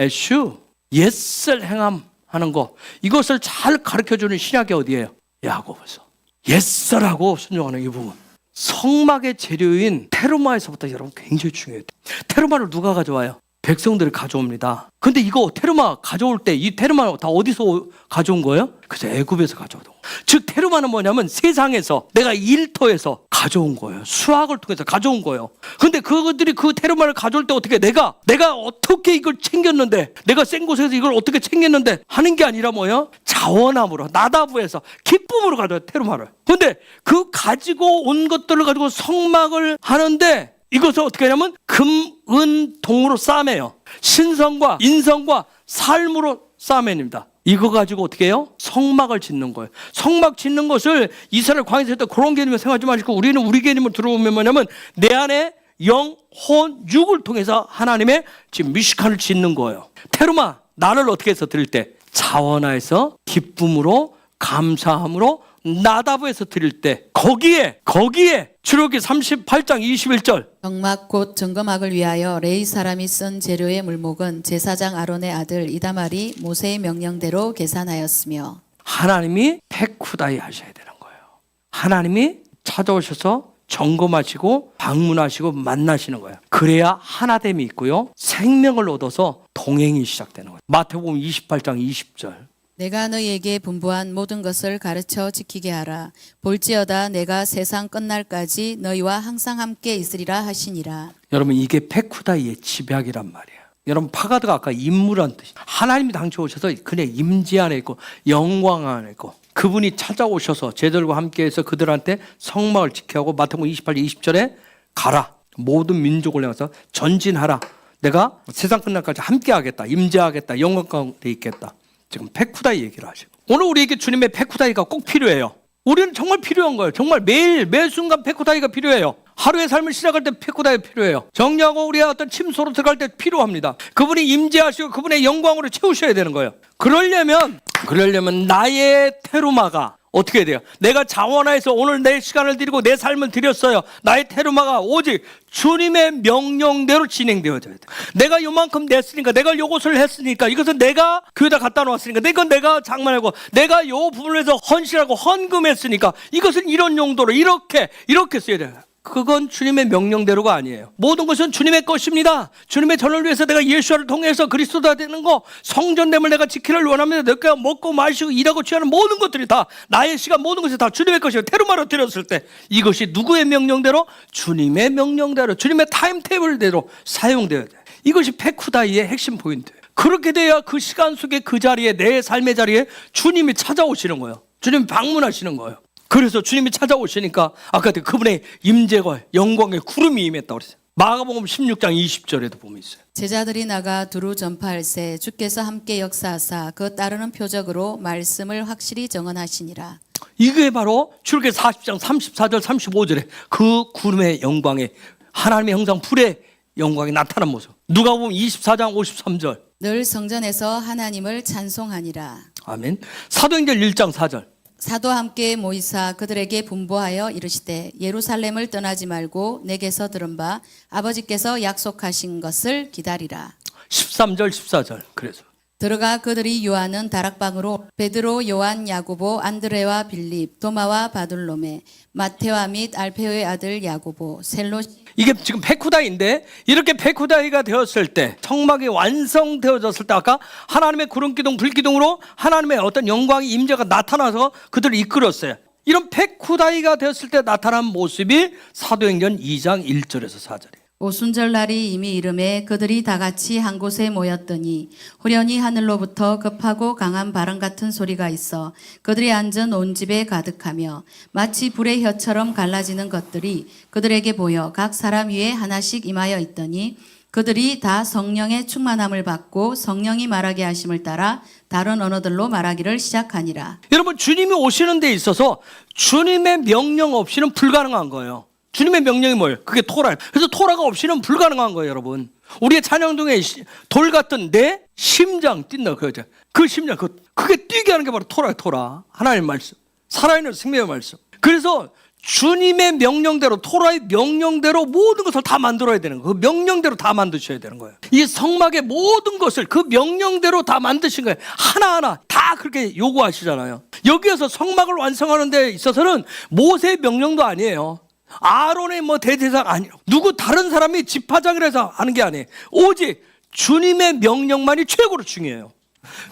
eschew, yes, sir 행함 하는 거, 이것을 잘 가르쳐주는 신약이 어디예요? 야고보서. yes, sir하고 순종하는 이 부분. 성막의 재료인 테르마에서부터 여러분 굉장히 중요해요. 테르마를 누가 가져와요? 백성들이 가져옵니다. 근데 이거 테르마 가져올 때 이 테르마 다 어디서 가져온 거예요? 그죠, 애굽에서 가져오던 거예요. 즉 테르마는 뭐냐면 세상에서 내가 일터에서 가져온 거예요. 수학을 통해서 가져온 거예요. 근데 그것들이 그 테르마를 가져올 때 어떻게 내가 어떻게 이걸 챙겼는데, 내가 센 곳에서 이걸 어떻게 챙겼는데 하는 게 아니라 뭐예요? 자원함으로, 나다부에서 기쁨으로 가져와요, 테르마를. 근데 그 가지고 온 것들을 가지고 성막을 하는데 이것을 어떻게 하냐면 금, 은, 동으로 싸매요. 신성과 인성과 삶으로 싸매입니다. 이거 가지고 어떻게 해요? 성막을 짓는 거예요. 성막 짓는 것을 이스라엘 광야에서 했던 그런 개념을 생각하지 마시고 우리는 우리 개념을 들어보면 뭐냐면 내 안에 영, 혼, 육을 통해서 하나님의 지금 미식한을 짓는 거예요. 테르마, 나를 어떻게 해서 드릴 때? 자원하에서 기쁨으로, 감사함으로, 나다부에서 드릴 때 거기에 출애굽기 38장 21절 정막 곧 점검막을 위하여 레위 사람이 쓴 재료의 물목은 제사장 아론의 아들 이다말이 모세의 명령대로 계산하였으며, 하나님이 페쿠다이 하셔야 되는 거예요. 하나님이 찾아오셔서 점검하시고 방문하시고 만나시는 거예요. 그래야 하나됨이 있고요, 생명을 얻어서 동행이 시작되는 거예요. 마태복음 28장 20절 내가 너희에게 분부한 모든 것을 가르쳐 지키게 하라. 볼지어다 내가 세상 끝날까지 너희와 항상 함께 있으리라 하시니라. 여러분 이게 페쿠다이의 집약이란 말이에요. 여러분 파가드가 아까 임무란 뜻이, 하나님이 당초 오셔서 그냥 임재 안에 있고 영광 안에 있고 그분이 찾아오셔서 제들과 함께해서 그들한테 성막을 지켜야 하고, 마태복음 28장 20절에 가라, 모든 민족을 향해서 전진하라, 내가 세상 끝날까지 함께하겠다, 임재하겠다, 영광 가운데 있겠다. 지금 페쿠다이 얘기를 하시고, 오늘 우리에게 주님의 페쿠다이가 꼭 필요해요. 우리는 정말 필요한 거예요. 정말 매일 매 순간 페쿠다이가 필요해요. 하루의 삶을 시작할 때 페쿠다이가 필요해요. 정리하고 우리가 어떤 침소로 들어갈 때 필요합니다. 그분이 임재하시고 그분의 영광으로 채우셔야 되는 거예요. 그러려면 나의 테르마가 어떻게 해야 돼요? 내가 자원하에서 오늘 내 시간을 드리고 내 삶을 드렸어요. 나의 테르마가 오직 주님의 명령대로 진행되어야 돼요. 내가 요만큼 냈으니까, 내가 요것을 했으니까, 이것은 내가 교회에다 갖다 놓았으니까, 이건 내가 장만하고, 내가 요 부분을 해서 헌신하고 헌금했으니까 이것은 이런 용도로 이렇게 써야 돼요. 그건 주님의 명령대로가 아니에요. 모든 것은 주님의 것입니다. 주님의 전을 위해서 내가 예수를 통해서 그리스도가 되는 거, 성전됨을 내가 지키를 원합니다. 내가 먹고 마시고 일하고 취하는 모든 것들이 다, 나의 시간 모든 것이 다 주님의 것이에요. 테르마로 드렸을 때 이것이 누구의 명령대로? 주님의 명령대로, 주님의 타임테이블대로 사용되어야 돼요. 이것이 페쿠다이의 핵심 포인트예요. 그렇게 돼야 그 시간 속에 그 자리에, 내 삶의 자리에 주님이 찾아오시는 거예요. 주님이 방문하시는 거예요. 그래서 주님이 찾아오시니까 아까 그분의 임재와 영광의 구름이 임했다고 그랬어요. 마가복음 16장 20절에도 보면 있어요. 제자들이 나가 두루 전파할세 주께서 함께 역사하사 그 따르는 표적으로 말씀을 확실히 정언하시니라. 이게 바로 출애굽기 40장 34절 35절에 그 구름의 영광에 하나님의 형상 불의 영광이 나타난 모습. 누가복음 24장 53절 늘 성전에서 하나님을 찬송하니라. 아멘. 사도행전 1장 4절 사도와 함께 모이사 그들에게 분부하여 이르시되 예루살렘을 떠나지 말고 내게서 들은 바 아버지께서 약속하신 것을 기다리라. 13절 14절 그래서 들어가 그들이 요하는 다락방으로 베드로, 요한, 야고보, 안드레와 빌립, 도마와 바둘로메, 마테와 및 알페오의 아들 야고보, 셀로. 이게 지금 페쿠다이인데, 이렇게 페쿠다이가 되었을 때, 성막이 완성되어졌을 때 아까 하나님의 구름기둥 불기둥으로 하나님의 어떤 영광의 임재가 나타나서 그들을 이끌었어요. 이런 페쿠다이가 되었을 때 나타난 모습이 사도행전 2장 1절에서 4절이에요. 오순절 날이 이미 이름에 그들이 다 같이 한 곳에 모였더니 후련히 하늘로부터 급하고 강한 바람 같은 소리가 있어 그들이 앉은 온 집에 가득하며 마치 불의 혀처럼 갈라지는 것들이 그들에게 보여 각 사람 위에 하나씩 임하여 있더니 그들이 다 성령의 충만함을 받고 성령이 말하게 하심을 따라 다른 언어들로 말하기를 시작하니라. 여러분, 주님이 오시는 데 있어서 주님의 명령 없이는 불가능한 거예요. 주님의 명령이 뭐예요? 그게 토라예요. 그래서 토라가 없이는 불가능한 거예요, 여러분. 우리의 찬양동에 돌 같은 내 심장 뛴다 그러죠. 그 심장, 그게 뛰게 하는 게 바로 토라예요, 토라. 하나님의 말씀. 살아있는 생명의 말씀. 그래서 주님의 명령대로, 토라의 명령대로 모든 것을 다 만들어야 되는 거예요. 그 명령대로 다 만드셔야 되는 거예요. 이 성막의 모든 것을 그 명령대로 다 만드신 거예요. 하나하나 다 그렇게 요구하시잖아요. 여기에서 성막을 완성하는 데 있어서는 모세의 명령도 아니에요. 아론의 뭐 대제사장 아니에요. 누구 다른 사람이 집화장이라 해서 하는 게 아니에요. 오직 주님의 명령만이 최고로 중요해요.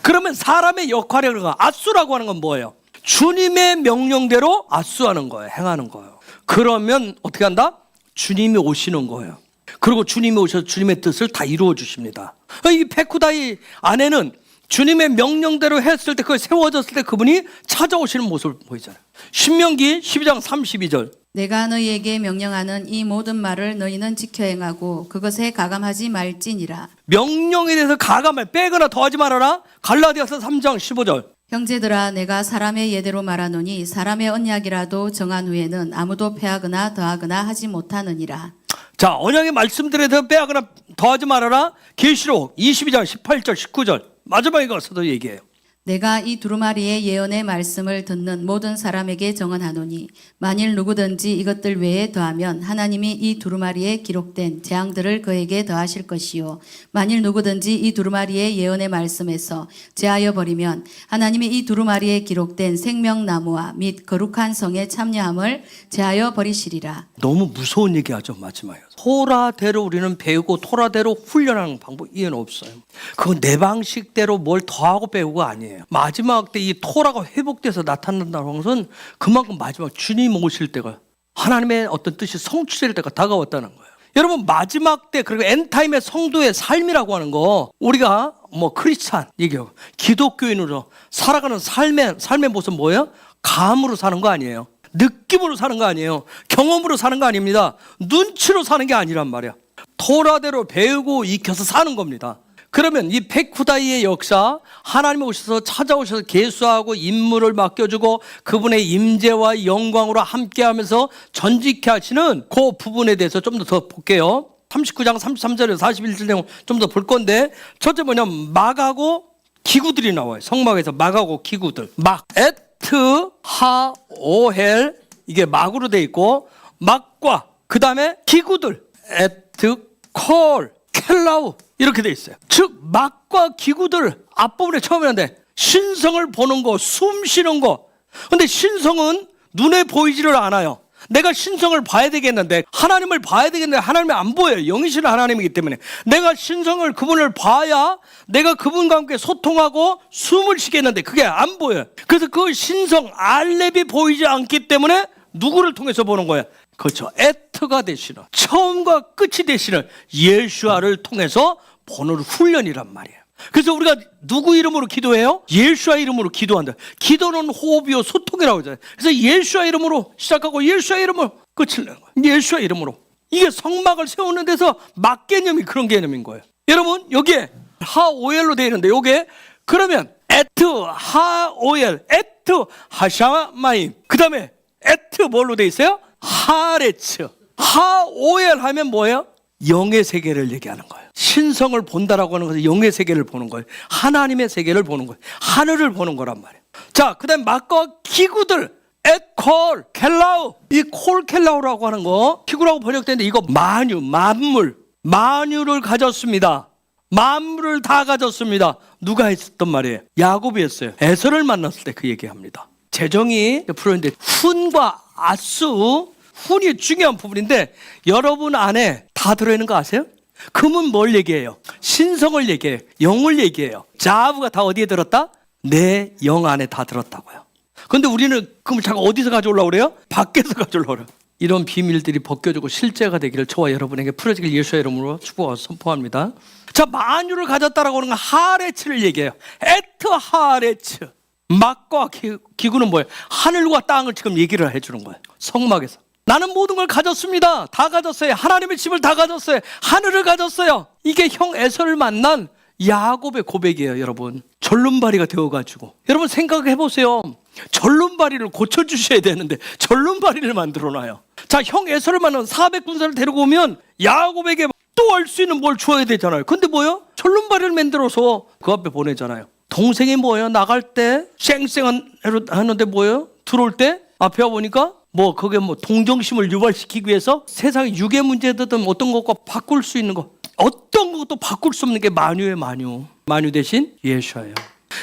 그러면 사람의 역할이 아수라고 하는 건 뭐예요? 주님의 명령대로 아수하는 거예요. 행하는 거예요. 그러면 어떻게 한다? 주님이 오시는 거예요. 그리고 주님이 오셔서 주님의 뜻을 다 이루어 주십니다. 이 페쿠다이 안에는 주님의 명령대로 했을 때, 그걸 세워졌을 때 그분이 찾아오시는 모습을 보이잖아요. 신명기 12장 32절. 내가 너희에게 명령하는 이 모든 말을 너희는 지켜 행하고 그것에 가감하지 말지니라. 명령에 대해서 가감해 빼거나 더하지 말아라. 갈라디아서 3장 15절. 형제들아, 내가 사람의 예대로 말하노니 사람의 언약이라도 정한 후에는 아무도 패하거나 더하거나 하지 못하느니라. 자, 언약의 말씀들에 대해서 빼하거나 더하지 말아라. 계시록 22장 18절 19절 마지막에 가서도 얘기해요. 내가 이 두루마리의 예언의 말씀을 듣는 모든 사람에게 정언하노니 만일 누구든지 이것들 외에 더하면 하나님이 이 두루마리에 기록된 재앙들을 그에게 더하실 것이요 만일 누구든지 이 두루마리의 예언의 말씀에서 제하여 버리면 하나님이 이 두루마리에 기록된 생명나무와 및 거룩한 성의 참여함을 제하여 버리시리라. 너무 무서운 얘기하죠, 마지막에. 토라대로 우리는 배우고 토라대로 훈련하는 방법 이해는 없어요. 그건 내 방식대로 뭘 더하고 배우고 아니에요. 마지막 때 이 토라가 회복돼서 나타난다는 것은 그만큼 마지막 주님 오실 때가, 하나님의 어떤 뜻이 성취될 때가 다가왔다는 거예요. 여러분, 마지막 때, 그리고 엔타임의 성도의 삶이라고 하는 거, 우리가 뭐 크리스찬 얘기하고 기독교인으로 살아가는 삶의 모습 뭐예요? 감으로 사는 거 아니에요. 느낌으로 사는 거 아니에요. 경험으로 사는 거 아닙니다. 눈치로 사는 게 아니란 말이야. 토라대로 배우고 익혀서 사는 겁니다. 그러면 이 페쿠다이의 역사, 하나님이 오셔서 찾아오셔서 계수하고 임무를 맡겨주고 그분의 임재와 영광으로 함께하면서 전직케 하시는 그 부분에 대해서 좀 더 볼게요. 39장 33절에서 41절 내용 좀 더 볼 건데, 첫째 뭐냐면 막하고 기구들이 나와요. 성막에서 막하고 기구들. 막, 에트, 하, 오헬, 이게 막으로 돼 있고, 막과 그 다음에 기구들, 에트, 콜, 켈라우 이렇게 돼 있어요. 즉 막과 기구들 앞부분에 처음에 하는데 신성을 보는 거, 숨 쉬는 거. 근데 신성은 눈에 보이지를 않아요. 내가 신성을 봐야 되겠는데, 하나님을 봐야 되겠는데 하나님이 안 보여요. 영이신 하나님이기 때문에 내가 신성을, 그분을 봐야 내가 그분과 함께 소통하고 숨을 쉬겠는데 그게 안 보여요. 그래서 그 신성 알렙이 보이지 않기 때문에 누구를 통해서 보는 거예요? 그렇죠. 에트가 되시는, 처음과 끝이 되시는 예수아를 통해서 보는 훈련이란 말이에요. 그래서 우리가 누구 이름으로 기도해요? 예수아 이름으로 기도한다. 기도는 호흡이요 소통이라고 하잖아요. 그래서 예수아 이름으로 시작하고 예수아 이름으로 끝을 내는 거예요. 예수아 이름으로. 이게 성막을 세우는 데서 막 개념이 그런 개념인 거예요. 여러분, 여기에 하오엘로 되어 있는데, 요게 그러면 에트 하오엘, 에트 하샤마임, 그 다음에 에트 뭘로 되어 있어요? 하레츠. 하오엘 하면 뭐예요? 영의 세계를 얘기하는 거예요. 신성을 본다라고 하는 것은 영의 세계를 보는 거예요. 하나님의 세계를 보는 거예요. 하늘을 보는 거란 말이에요. 자, 그 다음에 막과 기구들, 에콜, 켈라우. 이 콜 켈라우라고 하는 거 기구라고 번역되는데, 이거 만유, 만물, 만유를 가졌습니다. 만물을 다 가졌습니다. 누가 했었던 말이에요? 야곱이 했어요. 에서를 만났을 때 그 얘기합니다. 재정이 풀어있는데 훈과 아수, 훈이 중요한 부분인데 여러분 안에 다 들어있는 거 아세요? 금은 뭘 얘기해요? 신성을 얘기해요. 영을 얘기해요. 자부가 다 어디에 들었다? 내 영 안에 다 들었다고요. 그런데 우리는 금을 자꾸 어디서 가져오려고 그래요? 밖에서 가져오려고 그래요. 이런 비밀들이 벗겨지고 실제가 되기를 저와 여러분에게 풀어지길 예수의 이름으로 축복하고 선포합니다. 자, 만유를 가졌다라고 하는 건 하레츠를 얘기해요. 에트 하레츠. 막과 기구는 뭐예요? 하늘과 땅을 지금 얘기를 해주는 거예요. 성막에서 나는 모든 걸 가졌습니다. 다 가졌어요. 하나님의 집을 다 가졌어요. 하늘을 가졌어요. 이게 형 에서를 만난 야곱의 고백이에요. 여러분, 절름발이가 되어가지고, 여러분 생각해 보세요. 절름발이를 고쳐주셔야 되는데 절름발이를 만들어놔요. 자, 형 에서를 만나면 400군사를 데리고 오면 야곱에게 또 할 수 있는 뭘 줘야 되잖아요. 근데 뭐요? 절름발이를 만들어서 그 앞에 보내잖아요. 동생이 뭐예요? 나갈 때 쌩쌩하는데 뭐예요? 들어올 때 앞에 와보니까 뭐 그게 뭐 동정심을 유발시키기 위해서 세상에 육의 문제든 어떤 것과 바꿀 수 있는 거, 어떤 것도 바꿀 수 없는 게 만유예요. 만유 대신 예수예요.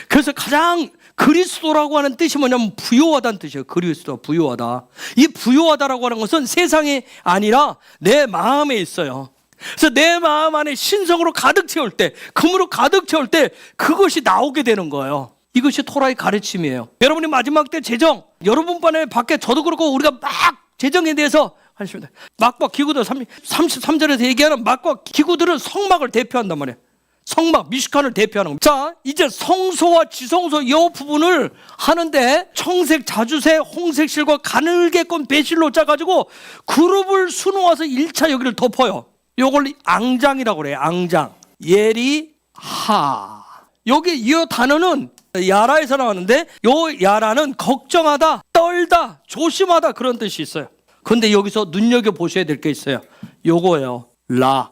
그래서 가장 그리스도라고 하는 뜻이 뭐냐면 부요하다는 뜻이에요. 그리스도, 부요하다. 이 부요하다라고 하는 것은 세상이 아니라 내 마음에 있어요. 그래서 내 마음 안에 신성으로 가득 채울 때, 금으로 가득 채울 때 그것이 나오게 되는 거예요. 이것이 토라의 가르침이에요. 여러분이 마지막 때 재정, 여러분 반에 밖에 저도 그렇고 우리가 막 재정에 대해서 하십니다. 막과 기구들 33절에서 얘기하는 막과 기구들은 성막을 대표한단 말이에요. 성막, 미식관을 대표하는 겁니다. 자, 이제 성소와 지성소 이 부분을 하는데 청색 자주새, 홍색 실과 가늘게 꼰 배실로 짜가지고 그룹을 수놓아서 1차 여기를 덮어요. 요걸 앙장이라고 그래요. 앙장. 예리하. 여기 이 단어는 야라에서 나왔는데 요 야라는 걱정하다, 떨다, 조심하다 그런 뜻이 있어요. 근데 여기서 눈여겨보셔야 될 게 있어요. 요거예요.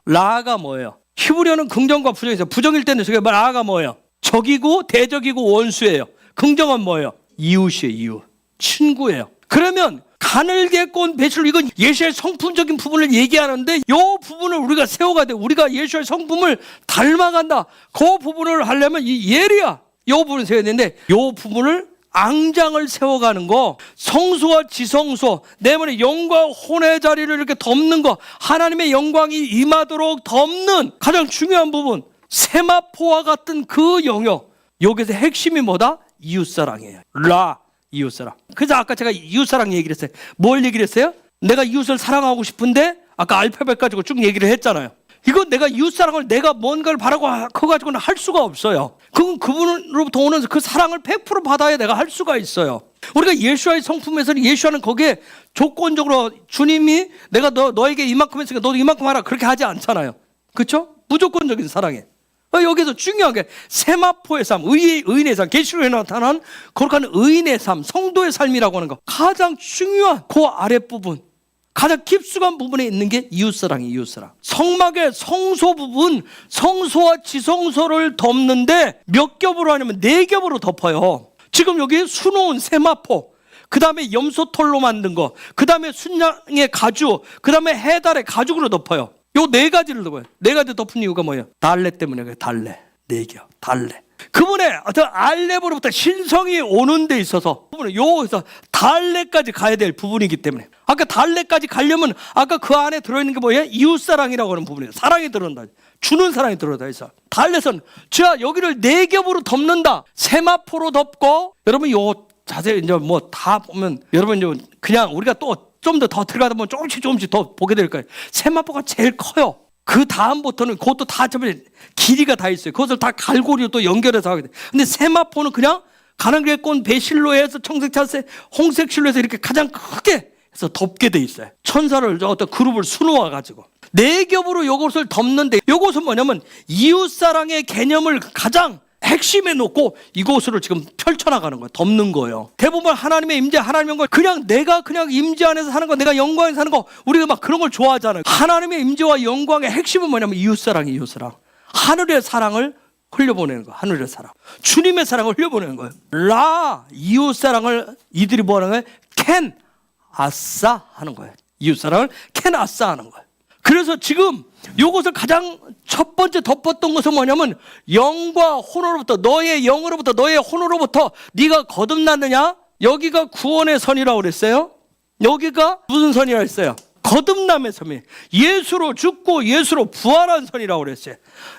라가 뭐예요? 히브리어는 긍정과 부정이 있어요. 부정일 때는 저게 라가 뭐예요? 적이고 대적이고 원수예요. 긍정은 뭐예요? 이웃이에요. 이웃. 친구예요. 그러면 가늘게 꼰 배실로, 이건 예수의 성품적인 부분을 얘기하는데 이 부분을 우리가 세워가야 돼. 우리가 예수의 성품을 닮아간다. 그 부분을 하려면 이 예리야. 이 부분을 세워야 되는데 이 부분을 앙장을 세워가는 거, 성소와 지성소, 내면의 영과 혼의 자리를 이렇게 덮는 거, 하나님의 영광이 임하도록 덮는 가장 중요한 부분, 세마포와 같은 그 영역. 여기서 핵심이 뭐다? 이웃사랑이에요. 이웃사랑. 그래서 아까 제가 이웃사랑 얘기를 했어요. 뭘 얘기를 했어요? 내가 이웃을 사랑하고 싶은데 아까 알파벳 가지고 쭉 얘기를 했잖아요. 이건 내가 이웃사랑을 내가 뭔가를 바라고 그거 가지고는 할 수가 없어요. 그건 그분으로부터 오는 그 사랑을 100% 받아야 내가 할 수가 있어요. 우리가 예수와의 성품에서는 예수와는 거기에 조건적으로 주님이 내가 너에게 이만큼 했으니까 너도 이만큼 하라 그렇게 하지 않잖아요. 그렇죠? 무조건적인 사랑이에요. 여기서 중요한 게 세마포의 삶, 의인의 삶, 계시록에 나타난 거룩한 의인의 삶, 성도의 삶이라고 하는 거 가장 중요한 그 아랫부분, 가장 깊숙한 부분에 있는 게 이웃사랑이에요. 이웃사랑. 성막의 성소 부분, 성소와 지성소를 덮는데 몇 겹으로 하냐면 4겹으로 덮어요. 지금 여기 수놓은 세마포, 그 다음에 염소털로 만든 거, 그 다음에 순양의 가죽, 그 다음에 해달의 가죽으로 덮어요. 요 4가지를 덮어요. 4가지 덮은 이유가 뭐예요? 달래 때문에. 달래. 4겹. 달래. 그분의 어떤 알렙으로부터 신성이 오는 데 있어서 여기서 달래까지 가야 될 부분이기 때문에, 아까 달래까지 가려면 아까 그 안에 들어있는 게 뭐예요? 이웃사랑이라고 하는 부분이에요. 사랑이 들어온다. 주는 사랑이 들어온다 해서 달래선 자 여기를 4겹으로 덮는다. 세마포로 덮고, 여러분 요 자세히 이제 뭐 다 보면 여러분 이제 그냥 우리가 또 좀 더 들어가다 보면 조금씩 더 보게 될 거예요. 세마포가 제일 커요. 그 다음부터는 그것도 다 길이가 다 있어요. 그것을 다 갈고리로 또 연결해서 하게 돼. 근데 세마포는 그냥 가늘게 꼰 배실로 해서 청색 자세, 홍색 실로 해서 이렇게 가장 크게 해서 덮게 돼 있어요. 천사를 어떤 그룹을 수놓아 가지고 4겹으로 이것을 덮는데, 이것은 뭐냐면 이웃사랑의 개념을 가장 핵심에 놓고 이곳으로 지금 펼쳐나가는 거예요. 덮는 거예요. 대부분 하나님의 임재, 하나님의 영광, 그냥 내가 그냥 임재 안에서 사는 거, 내가 영광에서 사는 거, 우리가 막 그런 걸 좋아하잖아요. 하나님의 임재와 영광의 핵심은 뭐냐면 이웃사랑이에요. 이웃사랑. 하늘의 사랑을 흘려보내는 거예요. 하늘의 사랑. 주님의 사랑을 흘려보내는 거예요. 이웃사랑을 이들이 뭐 하는 거예요? 켄 아싸 하는 거예요. 이웃사랑을 켄 아싸 하는 거예요. 그래서 지금 이것을 가장 첫 번째 덮었던 것은 뭐냐면 영과 혼으로부터, 너의 영으로부터, 너의 혼으로부터 네가 거듭났느냐? 여기가 구원의 선이라고 그랬어요. 여기가 무슨 선이라고 했어요? 거듭남의 선이. 예수로 죽고 예수로 부활한 선이라고 그랬어요.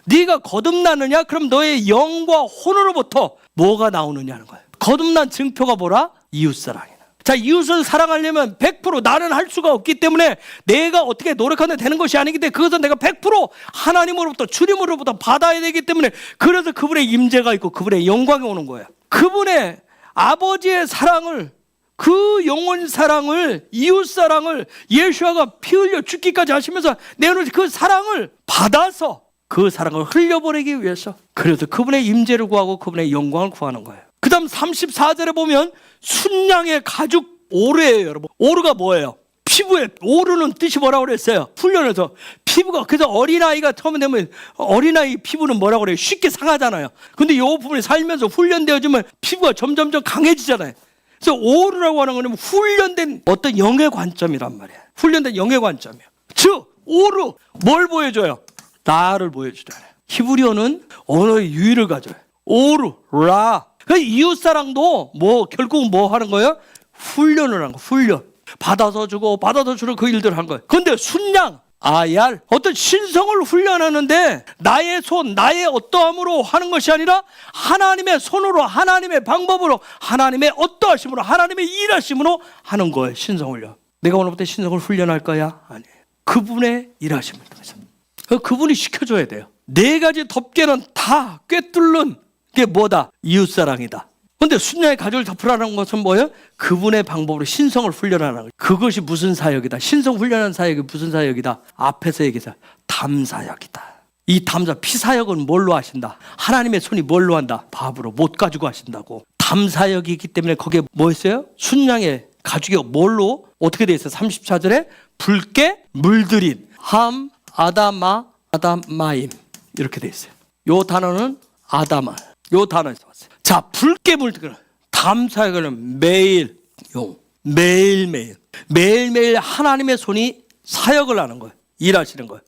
네가 거듭났느냐? 그럼 너의 영과 혼으로부터 뭐가 나오느냐는 거예요. 거듭난 증표가 뭐라? 이웃사랑이에요. 자, 이웃을 사랑하려면 100% 나는 할 수가 없기 때문에 내가 어떻게 노력하면 되는 것이 아니기 때문에 그것은 내가 100% 하나님으로부터, 주님으로부터 받아야 되기 때문에, 그래서 그분의 임재가 있고 그분의 영광이 오는 거예요. 그분의 아버지의 사랑을, 그 영원 사랑을, 이웃 사랑을 예수아가 피 흘려 죽기까지 하시면서 내놓은 그 사랑을 받아서 그 사랑을 흘려보내기 위해서, 그래서 그분의 임재를 구하고 그분의 영광을 구하는 거예요. 그 다음 34절에 보면 순양의 가죽 오르예요, 여러분. 오르가 뭐예요? 피부에 오르는 뜻이 뭐라고 그랬어요? 훈련해서 피부가, 그래서 어린아이가 처음에 되면 어린아이 피부는 뭐라고 그래요? 쉽게 상하잖아요. 근데 이 부분이 살면서 훈련되어지면 피부가 점점점 강해지잖아요. 그래서 오르라고 하는 건 훈련된 어떤 영의 관점이란 말이에요. 훈련된 영의 관점이에요. 즉 오르 뭘 보여줘요? 나를 보여주잖아요. 히브리어는 언어의 유의를 가져요. 오르 라. 이웃사랑도 뭐 결국은 뭐 하는 거예요? 훈련을 한 거. 훈련. 받아서 주고 주는 그 일들을 한 거예요. 그런데 순양 아얄, 어떤 신성을 훈련하는데 나의 손, 나의 어떠함으로 하는 것이 아니라 하나님의 손으로, 하나님의 방법으로, 하나님의 어떠하심으로, 하나님의 일하심으로 하는 거예요. 신성 훈련. 내가 오늘부터 신성을 훈련할 거야? 아니에요. 그분의 일하심을 통해서. 그분이 시켜줘야 돼요. 4가지 덮개는 다 꿰뚫는 게 뭐다? 이웃사랑이다. 그런데 순양의 가죽을 덮으라는 것은 뭐예요? 그분의 방법으로 신성을 훈련하는 거예요. 그것이 무슨 사역이다? 신성 훈련하는 사역이 무슨 사역이다? 앞에서 얘기해서 담사역이다. 이 담사, 피사역은 뭘로 하신다? 하나님의 손이 뭘로 한다? 밥으로 못 가지고 하신다고. 담사역이 있기 때문에 거기에 뭐 있어요? 순양의 가죽이 뭘로? 어떻게 돼 있어요? 34절에 붉게 물들인 함 아다마임 이렇게 돼 있어요. 요 단어는 아다마, 요 단어에서 왔어요. 자, 붉게 물들인 담사역은 매일매일 하나님의 손이 사역을 하는 거예요. 일하시는 거예요.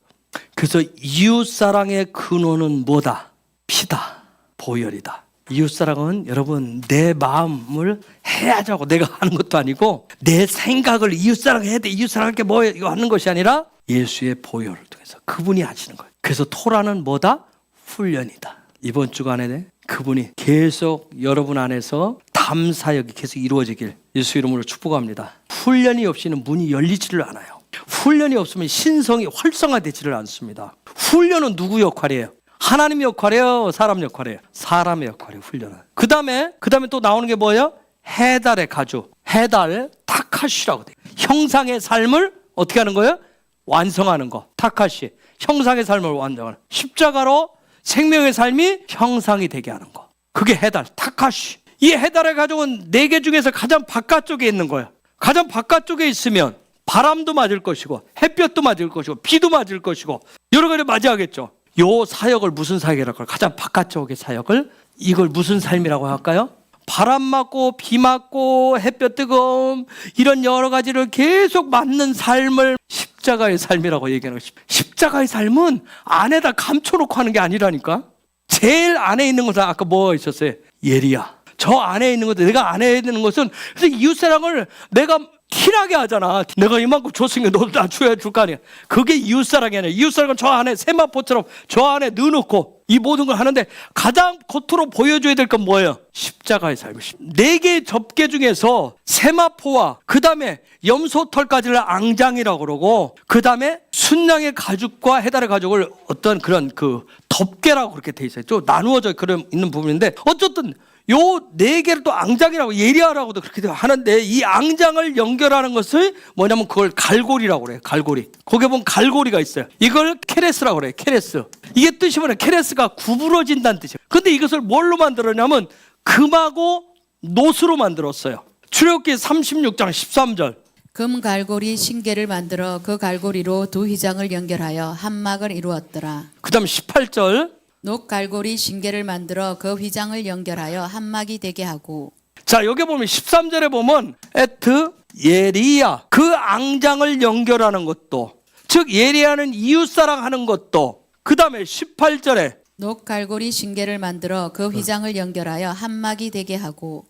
그래서 이웃사랑의 근원은 뭐다? 피다, 보혈이다. 이웃사랑은 여러분 내 마음을 해야자고 내가 하는 것도 아니고 내 생각을 이웃사랑 해야 돼, 이웃사랑할 게 뭐예요? 이거 하는 것이 아니라 예수의 보혈을 통해서 그분이 하시는 거예요. 그래서 토라는 뭐다? 훈련이다. 이번 주간에 그분이 계속 여러분 안에서 담사역이 계속 이루어지길 예수 이름으로 축복합니다. 훈련이 없이는 문이 열리지를 않아요. 훈련이 없으면 신성이 활성화되지를 않습니다. 훈련은 누구 역할이에요? 하나님의 역할이에요? 사람 역할이에요? 사람의 역할이에요. 훈련은. 그 다음에 또 나오는 게 뭐예요? 해달의 가죽, 해달 타카시라고 돼요. 형상의 삶을 어떻게 하는 거예요? 완성하는 거. 타카시, 형상의 삶을 완성하는. 십자가로 생명의 삶이 형상이 되게 하는 거. 그게 해달, 타카시. 이 해달의 가죽은 4개 중에서 가장 바깥쪽에 있는 거예요. 가장 바깥쪽에 있으면 바람도 맞을 것이고 햇볕도 맞을 것이고 비도 맞을 것이고 여러 가지 맞이하겠죠. 요 사역을 무슨 사역이라고 할까요? 가장 바깥쪽의 사역을 이걸 무슨 삶이라고 할까요? 바람 맞고 비 맞고 햇볕 뜨거움 이런 여러 가지를 계속 맞는 삶을 십자가의 삶이라고 얘기하는 것입니다. 십자가의 삶은 안에다 감춰놓고 하는 게 아니라니까. 제일 안에 있는 것은 아까 뭐가 있었어요? 예리야. 저 안에 있는 것도 내가 안에 있는 것은 그래서 이웃사랑을 내가 티나게 하잖아. 내가 이만큼 줬으니까 너도 나 줘야 줄 거 아니야. 그게 이웃사랑이 아니야. 이웃사랑은 저 안에 세마포처럼 저 안에 넣어놓고 이 모든 걸 하는데 가장 겉으로 보여줘야 될 건 뭐예요? 십자가의 삶이십니다. 4개의 접개 중에서 세마포와 그 다음에 염소털까지를 앙장이라고 그러고 그 다음에 순양의 가죽과 해달의 가죽을 어떤 그런 그 덮개라고 그렇게 돼 있어요. 좀 나누어져 있는 부분인데 어쨌든 요 4개를 또 앙장이라고 예리하라고도 그렇게 하는데 이 앙장을 연결하는 것을 뭐냐면 그걸 갈고리라고 그래요. 갈고리. 거기에 보면 갈고리가 있어요. 이걸 케레스라고 그래요. 케레스. 이게 뜻이 뭐냐? 케레스가 구부러진다는 뜻이에요. 근데 이것을 뭘로 만들었냐면 금하고 노스로 만들었어요. 출애굽기 36장 13절. 금 갈고리 신계를 만들어 그 갈고리로 2휘장을 연결하여 한 막을 이루었더라. 그 다음 18절. 녹 갈고리 신계를 만들어 그 휘장을 연결하여 한 막이 되게 하고. 자, 여기 보면 13절에 보면 에트 예리야, 그 앙장을 연결하는 것도, 즉 예리야는 이웃사랑하는 것도, 그 다음에 18절에 녹 갈고리 신계를 만들어 그 휘장을 연결하여 한 막이 되게 하고.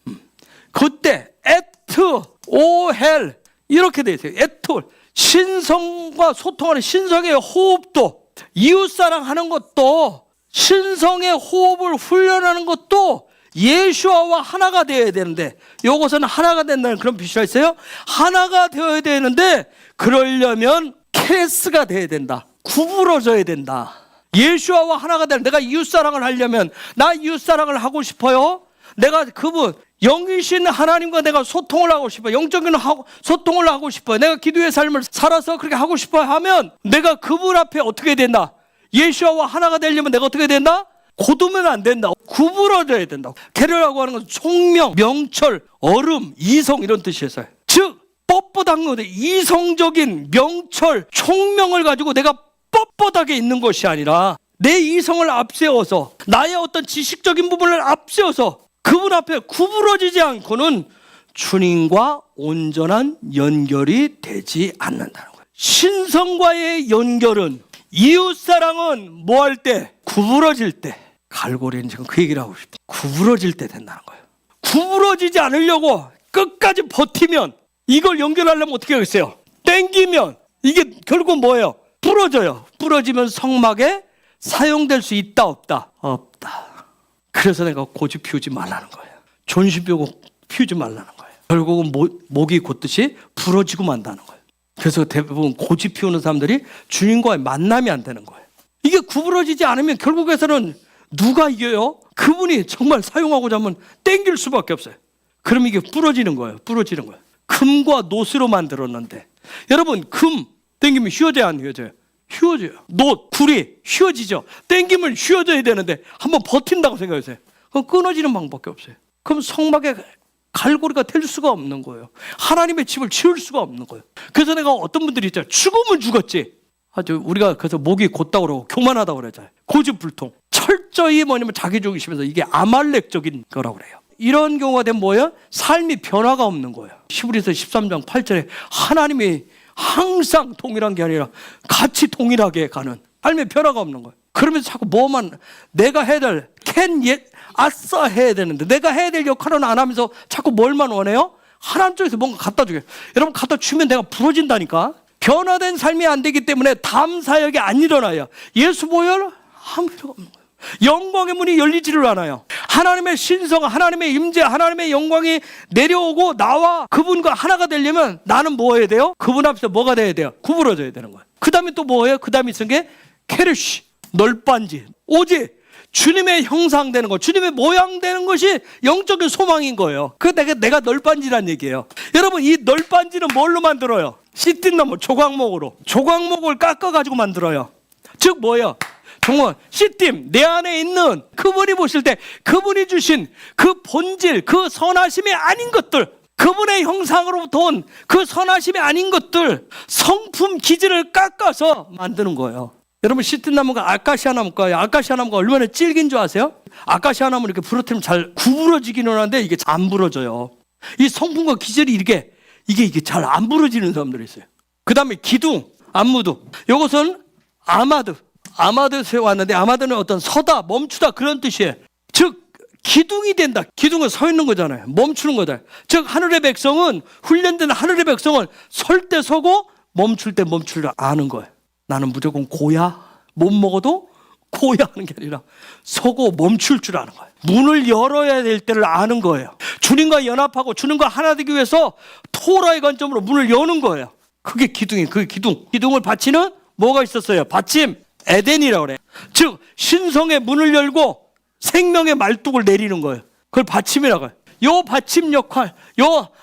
그때 에트 오헬 이렇게 돼 있어요. 에트 신성과 소통하는 신성의 호흡도, 이웃사랑하는 것도, 신성의 호흡을 훈련하는 것도 예수와 하나가 되어야 되는데, 이것은 하나가 된다는 그런 비유가 있어요. 하나가 되어야 되는데 그러려면 케레스가 돼야 된다. 구부러져야 된다. 예수와 하나가 되는, 내가 이웃사랑을 하려면 나 이웃사랑을 하고 싶어요. 내가 그분 영이신 하나님과 내가 소통을 하고 싶어요. 영적인 소통을 하고 싶어요. 내가 기도의 삶을 살아서 그렇게 하고 싶어 하면 내가 그분 앞에 어떻게 된다? 예수와 하나가 되려면 내가 어떻게 된다? 고두면 안 된다. 구부러져야 된다고. 계류라고 하는 것은 총명, 명철, 얼음, 이성 이런 뜻이었어요. 즉 뻣뻣한 것에 이성적인 명철, 총명을 가지고 내가 뻣뻣하게 있는 것이 아니라 내 이성을 앞세워서 나의 어떤 지식적인 부분을 앞세워서 그분 앞에 구부러지지 않고는 주님과 온전한 연결이 되지 않는다는 거예요. 신성과의 연결은, 이웃사랑은 뭐 할 때? 구부러질 때. 갈고리는 지금 그 얘기를 하고 싶다. 구부러질 때 된다는 거예요. 구부러지지 않으려고 끝까지 버티면, 이걸 연결하려면 어떻게 하겠어요? 땡기면 이게 결국 뭐예요? 부러져요. 부러지면 성막에 사용될 수 있다 없다? 없다. 그래서 내가 고집 피우지 말라는 거예요. 존심 피우지 말라는 거예요. 결국은 목이 곧듯이 부러지고 만다는 거예요. 그래서 대부분 고집 피우는 사람들이 주님과의 만남이 안 되는 거예요. 이게 구부러지지 않으면 결국에서는 누가 이겨요? 그분이 정말 사용하고자 하면 땡길 수밖에 없어요. 그럼 이게 부러지는 거예요. 부러지는 거예요. 금과 노스로 만들었는데, 여러분 금 땡기면 휘어져야 안 휘어져요? 휘어져요. 노, 구리 휘어지죠. 땡기면 휘어져야 되는데 한번 버틴다고 생각하세요. 그럼 끊어지는 방법밖에 없어요. 그럼 성막에 갈고리가 될 수가 없는 거예요. 하나님의 집을 지을 수가 없는 거예요. 그래서 내가 어떤 분들이 있잖아요. 죽으면 죽었지. 아주 우리가 그래서 목이 곧다고 그러고 교만하다고 그러잖아요. 고집불통. 철저히 뭐냐면 자기중심에서 이게 아말렉적인 거라고 그래요. 이런 경우가 되면 뭐예요? 삶이 변화가 없는 거예요. 히브리서 13장 8절에 하나님이 항상 동일한 게 아니라 같이 동일하게 가는, 삶의 변화가 없는 거예요. 그러면서 자꾸 뭐만 내가 해야 될 아싸 해야 되는데 내가 해야 될 역할은 안 하면서 자꾸 뭘만 원해요? 하나님 쪽에서 뭔가 갖다 주게. 여러분 갖다 주면 내가 부러진다니까. 변화된 삶이 안 되기 때문에 다음 사역이 안 일어나요. 예수 보혈 아무 필요가 없는 거예요. 영광의 문이 열리지를 않아요. 하나님의 신성, 하나님의 임재, 하나님의 영광이 내려오고 나와 그분과 하나가 되려면 나는 뭐 해야 돼요? 그분 앞에서 뭐가 돼야 돼요? 구부러져야 되는 거예요. 그 다음에 또 뭐예요? 그 다음에 있은 게 케르시, 널빤지, 오직 주님의 형상 되는 것, 주님의 모양 되는 것이 영적인 소망인 거예요. 그 내가 널빤지란 얘기예요. 여러분 이 널빤지는 뭘로 만들어요? 시틴나무 조각목을 깎아가지고 만들어요. 즉 뭐예요? 정말 시팀 내 안에 있는 그분이 보실 때 그분이 주신 그 본질, 그 선하심이 아닌 것들, 그분의 형상으로부터 온 그 선하심이 아닌 것들, 성품 기질을 깎아서 만드는 거예요. 여러분 시트나무가 아카시아 나무가요. 아카시아 나무가 얼마나 질긴 줄 아세요? 아카시아 나무 이렇게 부러뜨리면 잘 구부러지기는 하는데 이게 잘 안 부러져요. 이 성품과 기질이 이게 잘 안 부러지는 사람들이 있어요. 그 다음에 기둥, 안무도. 이것은 아마드에서 왔는데 아마드는 어떤 서다, 멈추다 그런 뜻이에요. 즉 기둥이 된다. 기둥은 서 있는 거잖아요. 멈추는 거다. 즉 하늘의 백성은, 훈련된 하늘의 백성은 설 때 서고 멈출 때 멈출 줄 아는 거예요. 나는 무조건 고야, 못 먹어도 고야 하는 게 아니라 서고 멈출 줄 아는 거예요. 문을 열어야 될 때를 아는 거예요. 주님과 연합하고 주님과 하나 되기 위해서 토라의 관점으로 문을 여는 거예요. 그게 기둥이에요. 그게 기둥을 받치는 뭐가 있었어요? 받침, 에덴이라고 그래요. 즉 신성의 문을 열고 생명의 말뚝을 내리는 거예요. 그걸 받침이라고 해요. 요 받침 역할,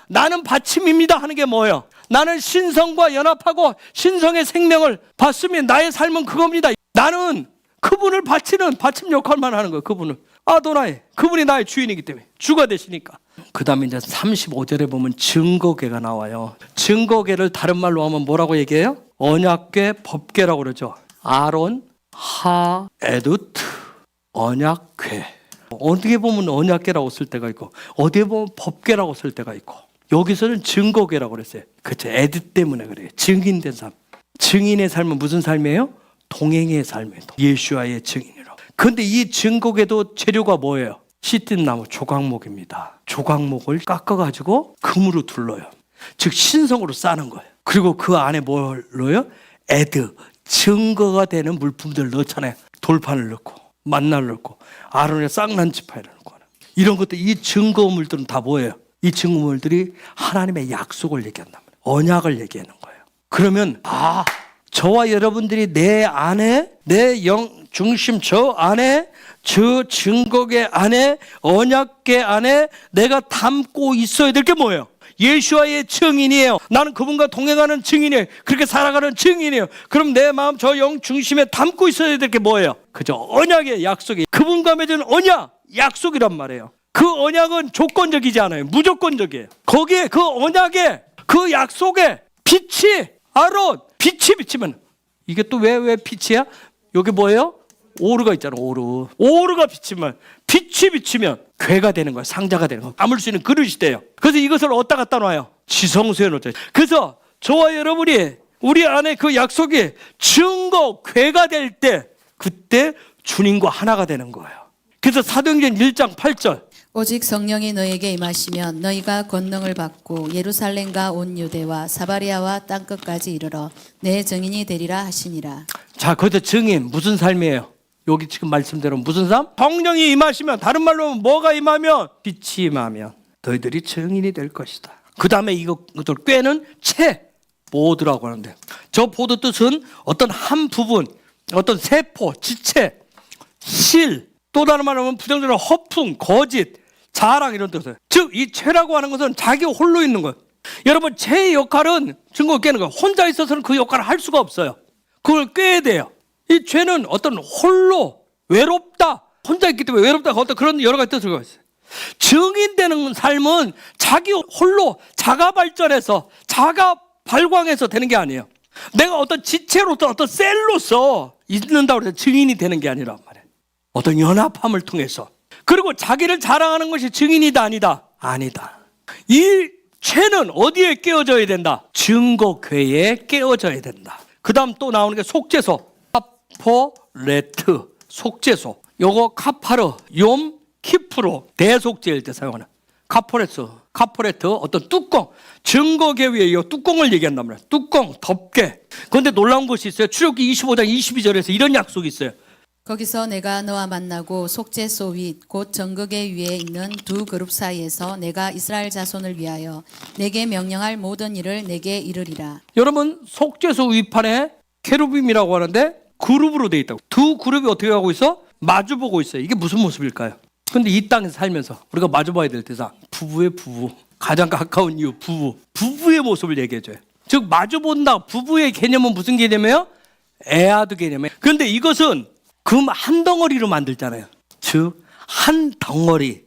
나는 받침입니다 하는 게 뭐예요? 나는 신성과 연합하고 신성의 생명을 받으면 나의 삶은 그겁니다. 나는 그분을 바치는 받침 역할만 하는 거예요. 그분을 아도나이, 그분이 나의 주인이기 때문에 주가 되시니까. 그 다음에 이제 35절에 보면 증거궤가 나와요. 증거궤를 다른 말로 하면 뭐라고 얘기해요? 언약궤, 법궤라고 그러죠. 아론, 하, 에두트, 언약궤. 어디에 보면 언약궤라고 쓸 때가 있고 어디에 보면 법궤라고 쓸 때가 있고, 여기서는 증거궤라고 그랬어요. 그렇죠. 에드 때문에 그래요. 증인된 삶. 증인의 삶은 무슨 삶이에요? 동행의 삶이에요. 예수와의 증인으로. 그런데 이 증거궤도 재료가 뭐예요? 시틴나무, 조각목입니다. 조각목을 깎아가지고 금으로 둘러요. 즉 신성으로 싸는 거예요. 그리고 그 안에 뭘 넣어요? 에드, 증거가 되는 물품들을 넣잖아요. 돌판을 넣고 만나를 넣고 아론의 쌍난 지파이를 넣고 이런 것들, 이 증거물들은 다 뭐예요? 이 증거물들이 하나님의 약속을 얘기한단 말이에요. 언약을 얘기하는 거예요. 그러면 저와 여러분들이 내 안에, 내 영 중심 저 안에, 저 증거계 안에, 언약계 안에 내가 담고 있어야 될 게 뭐예요? 예수와의 증인이에요. 나는 그분과 동행하는 증인이에요. 그렇게 살아가는 증인이에요. 그럼 내 마음 저 영 중심에 담고 있어야 될 게 뭐예요? 그죠? 언약의 약속이, 그분과 맺은 언약, 약속이란 말이에요. 그 언약은 조건적이지 않아요. 무조건적이에요. 거기에 그 언약에 그 약속에 빛이 아론 빛이 비치면 이게 또 왜 빛이야? 여기 뭐예요? 오르가 있잖아. 오르가 비치면 빛이 비치면 괴가 되는 거야. 상자가 되는 거야. 담을 수 있는 그릇이 돼요. 그래서 이것을 어디다 갖다 놔요? 지성소에 놓죠. 그래서 저와 여러분이 우리 안에 그 약속이 증거 괴가 될 때 그때 주님과 하나가 되는 거예요. 그래서 사도행전 1장 8절 오직 성령이 너에게 임하시면 너희가 권능을 받고 예루살렘과 온 유대와 사바리아와 땅끝까지 이르러 내 증인이 되리라 하시니라. 자, 거기서 증인 무슨 삶이에요? 여기 지금 말씀대로 무슨 삶? 성령이 임하시면, 다른 말로 하면 뭐가 임하면? 빛이 임하면 너희들이 증인이 될 것이다. 그 다음에 이것들 꿰는 채 보드라고 하는데, 저 보드 뜻은 어떤 한 부분, 어떤 세포, 지체, 실, 또 다른 말로 하면 부정적으로 허풍, 거짓, 자랑 이런 뜻이에요. 즉 이 채라고 하는 것은 자기 홀로 있는 거예요. 여러분, 채의 역할은 증거 깨는 거예요. 혼자 있어서는 그 역할을 할 수가 없어요. 그걸 꿰야 돼요. 이 죄는 어떤 홀로 외롭다, 혼자 있기 때문에 외롭다, 어떤 그런 여러 가지 뜻을 가지고 있어요. 증인되는 삶은 자기 홀로 자가 발전해서 자가 발광해서 되는 게 아니에요. 내가 어떤 지체로서 어떤 셀로서 있는다고 해서 증인이 되는 게 아니란 말이에요. 어떤 연합함을 통해서. 그리고 자기를 자랑하는 것이 증인이다 아니다? 아니다. 이 죄는 어디에 깨어져야 된다? 증거궤에 깨어져야 된다. 그 다음 또 나오는 게 속죄소. 카포레트, 속죄소. 요거 카파르, 욤, 키프로, 대속죄일 때 사용하는 카포레트, 어떤 뚜껑, 증거궤 위에 이 뚜껑을 얘기한단 말이에요. 뚜껑, 덮개. 그런데 놀라운 것이 있어요. 출애굽기 25장 22절에서 이런 약속이 있어요. 거기서 내가 너와 만나고 속죄소 윗 곧 정극의 위에 있는 두 그룹 사이에서 내가 이스라엘 자손을 위하여 내게 명령할 모든 일을 내게 이르리라. 여러분, 속죄소 위판에 케루빔이라고 하는데 그룹으로 되어 있다고. 두 그룹이 어떻게 하고 있어? 마주보고 있어요. 이게 무슨 모습일까요? 근데 이 땅에서 살면서 우리가 마주봐야 될 대상, 부부의 부부, 가장 가까운 이유 부부의 모습을 얘기해줘요. 즉 마주본다. 부부의 개념은 무슨 개념이에요? 에아드 개념이에요. 그런데 이것은 금 한 덩어리로 만들잖아요. 즉 한 덩어리를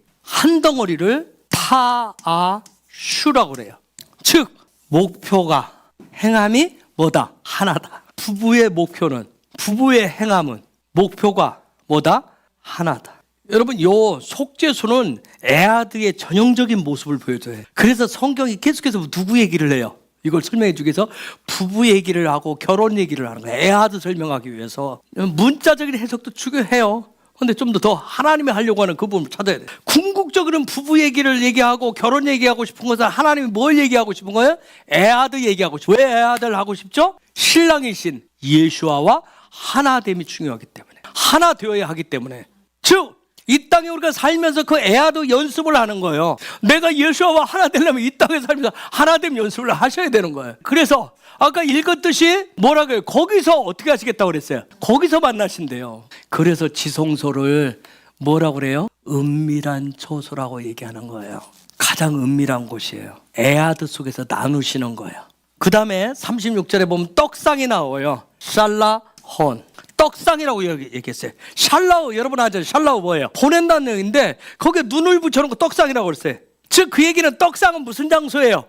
타아슈라고 그래요. 즉 목표가, 행함이 뭐다? 하나다. 부부의 목표는, 부부의 행함은, 목표가 뭐다? 하나다. 여러분, 요 속죄소는 에아드의 전형적인 모습을 보여줘요. 그래서 성경이 계속해서 누구 얘기를 해요? 이걸 설명해 주기 위해서 부부 얘기를 하고 결혼 얘기를 하는 거예요. 에아드 설명하기 위해서. 문자적인 해석도 중요해요. 그런데 좀 더 하나님이 하려고 하는 그 부분을 찾아야 돼요. 궁극적으로는 부부 얘기를 얘기하고 결혼 얘기하고 싶은 것은 하나님이 뭘 얘기하고 싶은 거예요? 에아드 얘기하고 싶어요. 왜 에아드를 하고 싶죠? 신랑이신 예수아와 하나됨이 중요하기 때문에, 하나 되어야 하기 때문에. 즉 이 땅에 우리가 살면서 그 에아드 연습을 하는 거예요. 내가 예수와 하나 되려면 이 땅에 살면서 하나됨 연습을 하셔야 되는 거예요. 그래서 아까 읽었듯이 뭐라고 해요? 거기서 어떻게 하시겠다고 그랬어요? 거기서 만나신대요. 그래서 지성소를 뭐라고 그래요? 은밀한 처소라고 얘기하는 거예요. 가장 은밀한 곳이에요. 에아드 속에서 나누시는 거예요. 그 다음에 36절에 보면 떡상이 나와요. 샬라혼. 떡상이라고 얘기했어요. 샬라우, 여러분 아죠? 샬라우 뭐예요? 보낸다는 얘기인데 거기에 눈을 붙여놓은 거 떡상이라고 그랬어요. 즉 그 얘기는 떡상은 무슨 장소예요?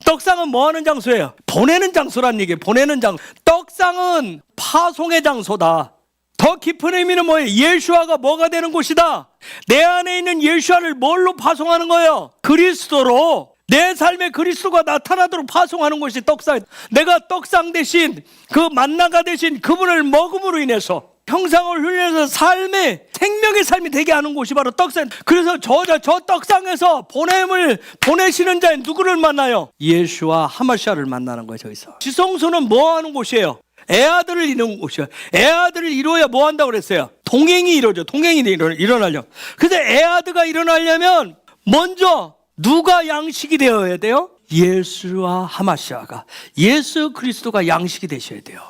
떡상은 뭐 하는 장소예요? 보내는 장소란 얘기예요. 보내는 장소. 떡상은 파송의 장소다. 더 깊은 의미는 뭐예요? 예수아가 뭐가 되는 곳이다. 내 안에 있는 예수아를 뭘로 파송하는 거예요? 그리스도로. 내 삶에 그리스도가 나타나도록 파송하는 것이 떡상. 내가 떡상 대신 그 만나가 대신 그분을 먹음으로 인해서 형상을 훈련해서 삶의 생명의 삶이 되게 하는 곳이 바로 떡상. 그래서 저 떡상에서 보냄을 보내시는 자인 누구를 만나요? 예수와 하마시아를 만나는 거예요. 저기서 지성소는 뭐 하는 곳이에요? 애아들을 이루는 곳이에요. 애아들을 이루어야 뭐 한다고 그랬어요? 동행이 이루어져. 동행이 일어나려. 그래서 애아드가 일어나려면 먼저 누가 양식이 되어야 돼요? 예수와 하마시아가, 예수 그리스도가 양식이 되셔야 돼요.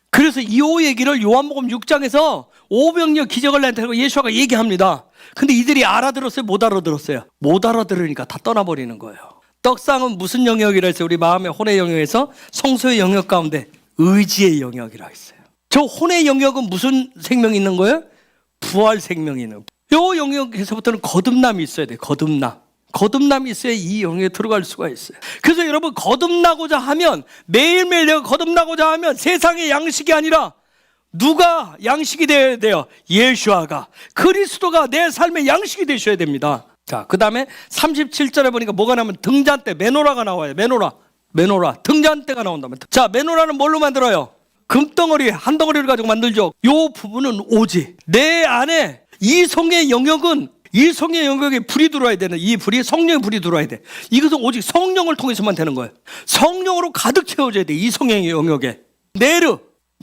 그래서 이 얘기를 요한복음 6장에서 오병이어 기적을 나타내고 예수가 얘기합니다. 근데 이들이 알아들었어요? 못 알아들었어요? 못 알아들으니까 다 떠나버리는 거예요. 떡상은 무슨 영역이라 했어요? 우리 마음의 혼의 영역에서 성소의 영역 가운데 의지의 영역이라 했어요. 저 혼의 영역은 무슨 생명이 있는 거예요? 부활 생명이 있는 거예요. 요 영역에서부터는 거듭남이 있어야 돼. 거듭남이 있어야 이 영역에 들어갈 수가 있어요. 그래서 여러분, 거듭나고자 하면, 매일매일 내가 거듭나고자 하면 세상의 양식이 아니라 누가 양식이 되어야 돼요? 예수아가, 그리스도가 내 삶의 양식이 되셔야 됩니다. 자, 그 다음에 37절에 보니까 뭐가 나오면 등잔대, 메노라가 나와요. 메노라, 등잔대가 나온다면. 자, 메노라는 뭘로 만들어요? 금덩어리, 한 덩어리를 가지고 만들죠. 요 부분은 오직 내 안에 이성의 영역에 불이 들어와야 되는, 이 불이 성령의 불이 들어와야 돼. 이것은 오직 성령을 통해서만 되는 거예요. 성령으로 가득 채워져야 돼. 이성의 영역에.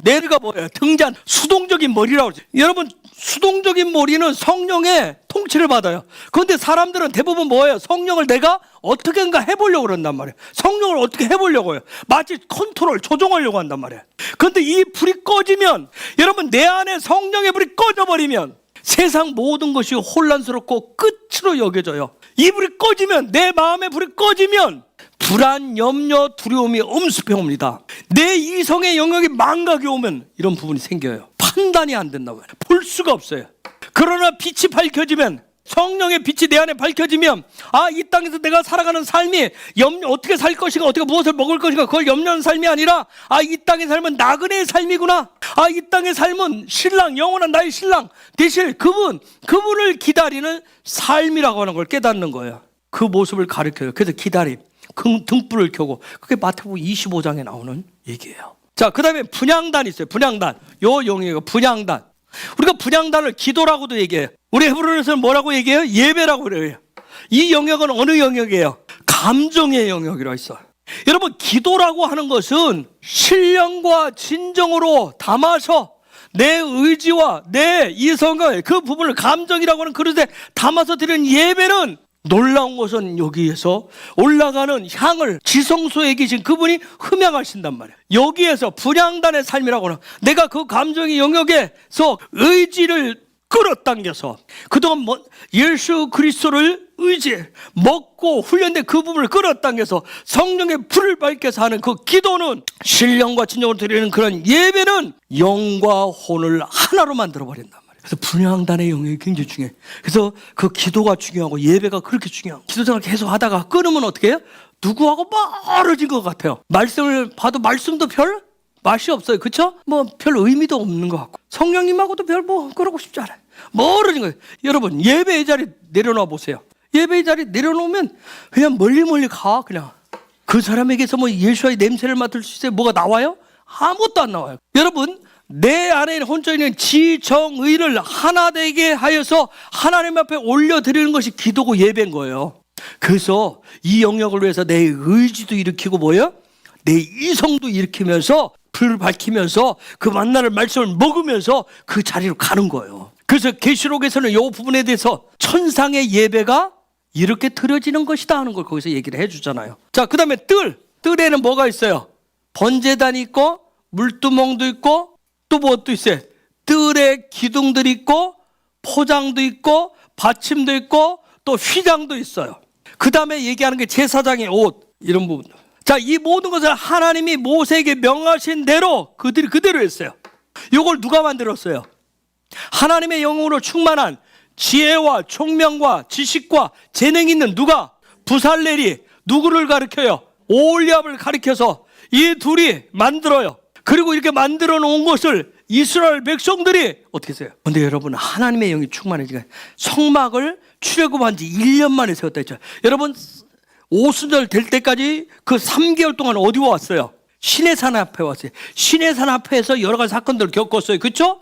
네르가 뭐예요? 등잔, 수동적인 머리라고 그러죠. 여러분, 수동적인 머리는 성령의 통치를 받아요. 그런데 사람들은 대부분 뭐예요? 성령을 내가 어떻게인가 해보려고 그런단 말이에요. 성령을 어떻게 해보려고 해요. 마치 조종하려고 한단 말이에요. 그런데 이 불이 꺼지면, 여러분, 내 안에 성령의 불이 꺼져버리면 세상 모든 것이 혼란스럽고 끝으로 여겨져요. 이 불이 꺼지면, 내 마음의 불이 꺼지면 불안, 염려, 두려움이 엄습해 옵니다. 내 이성의 영역이 망각이 오면 이런 부분이 생겨요. 판단이 안 된다고요. 볼 수가 없어요. 그러나 빛이 밝혀지면, 성령의 빛이 내 안에 밝혀지면, 이 땅에서 내가 살아가는 삶이 어떻게 살 것인가, 어떻게 무엇을 먹을 것인가, 그걸 염려하는 삶이 아니라, 이 땅의 삶은 나그네의 삶이구나. 이 땅의 삶은 신랑, 영원한 나의 신랑 되실 그분을 기다리는 삶이라고 하는 걸 깨닫는 거예요. 그 모습을 가르쳐요. 그래서 기다림, 등불을 켜고, 그게 마태복음 25장에 나오는 얘기예요. 자, 그 다음에 분향단이 있어요. 분향단. 요 용어가 분향단. 우리가 분향단을 기도라고도 얘기해요. 우리 헤브론에서는 뭐라고 얘기해요? 예배라고 그래요. 이 영역은 어느 영역이에요? 감정의 영역이라고 있어요. 여러분, 기도라고 하는 것은 신령과 진정으로 담아서 내 의지와 내 이성을, 그 부분을 감정이라고 하는 그릇에 담아서 드리는 예배는, 놀라운 것은 여기에서 올라가는 향을 지성소에 계신 그분이 흠양하신단 말이에요. 여기에서 분향단의 삶이라고 하는, 내가 그 감정의 영역에서 의지를 끌어당겨서 그동안 예수 그리스도를 먹고 훈련된 그 부분을 끌어당겨서 성령의 불을 밝혀서 하는 그 기도는, 신령과 진정으로 드리는 그런 예배는 영과 혼을 하나로 만들어버린단 말이에요. 그래서 분향단의 영역이 굉장히 중요해요. 그래서 그 기도가 중요하고 예배가 그렇게 중요하고, 기도생활 계속 하다가 끊으면 어떻게 해요? 누구하고 멀어진 것 같아요. 말씀을 봐도 말씀도 별 맛이 없어요. 그렇죠? 별 의미도 없는 것 같고, 성령님하고도 별 그러고 싶지 않아요. 멀어진 거예요. 여러분, 예배의 자리 내려놔 보세요. 예배의 자리 내려놓으면 그냥 멀리 가. 그냥 그 사람에게서 예수와의 냄새를 맡을 수 있어요? 뭐가 나와요? 아무것도 안 나와요. 여러분, 내 안에 혼자 있는 지정의를 하나 되게 하여서 하나님 앞에 올려드리는 것이 기도고 예배인 거예요. 그래서 이 영역을 위해서 내 의지도 일으키고 내 이성도 일으키면서 불을 밝히면서 그 만나를 말씀을 먹으면서 그 자리로 가는 거예요. 그래서 계시록에서는 이 부분에 대해서 천상의 예배가 이렇게 드려지는 것이다 하는 걸 거기서 얘기를 해주잖아요. 자, 그 다음에 뜰에는 뭐가 있어요? 번제단이 있고, 물두멍도 있고, 또 무엇도 있어요? 뜰에 기둥들이 있고, 포장도 있고, 받침도 있고, 또 휘장도 있어요. 그 다음에 얘기하는 게 제사장의 옷, 이런 부분. 자, 이 모든 것을 하나님이 모세에게 명하신 대로 그들이 그대로 했어요. 이걸 누가 만들었어요? 하나님의 영으로 충만한 지혜와 총명과 지식과 재능이 있는 누가? 부살렐이 누구를 가르쳐요? 오홀리압을 가르쳐서 이 둘이 만들어요. 그리고 이렇게 만들어 놓은 것을 이스라엘 백성들이 어떻게 했어요? 근데 여러분, 하나님의 영이 충만해지니까 성막을 출애굽한 지 1년 만에 세웠다 했죠. 여러분, 오순절 될 때까지 그 3개월 동안 어디 왔어요? 시내산 앞에 왔어요. 시내산 앞에서 여러 가지 사건들을 겪었어요. 그렇죠?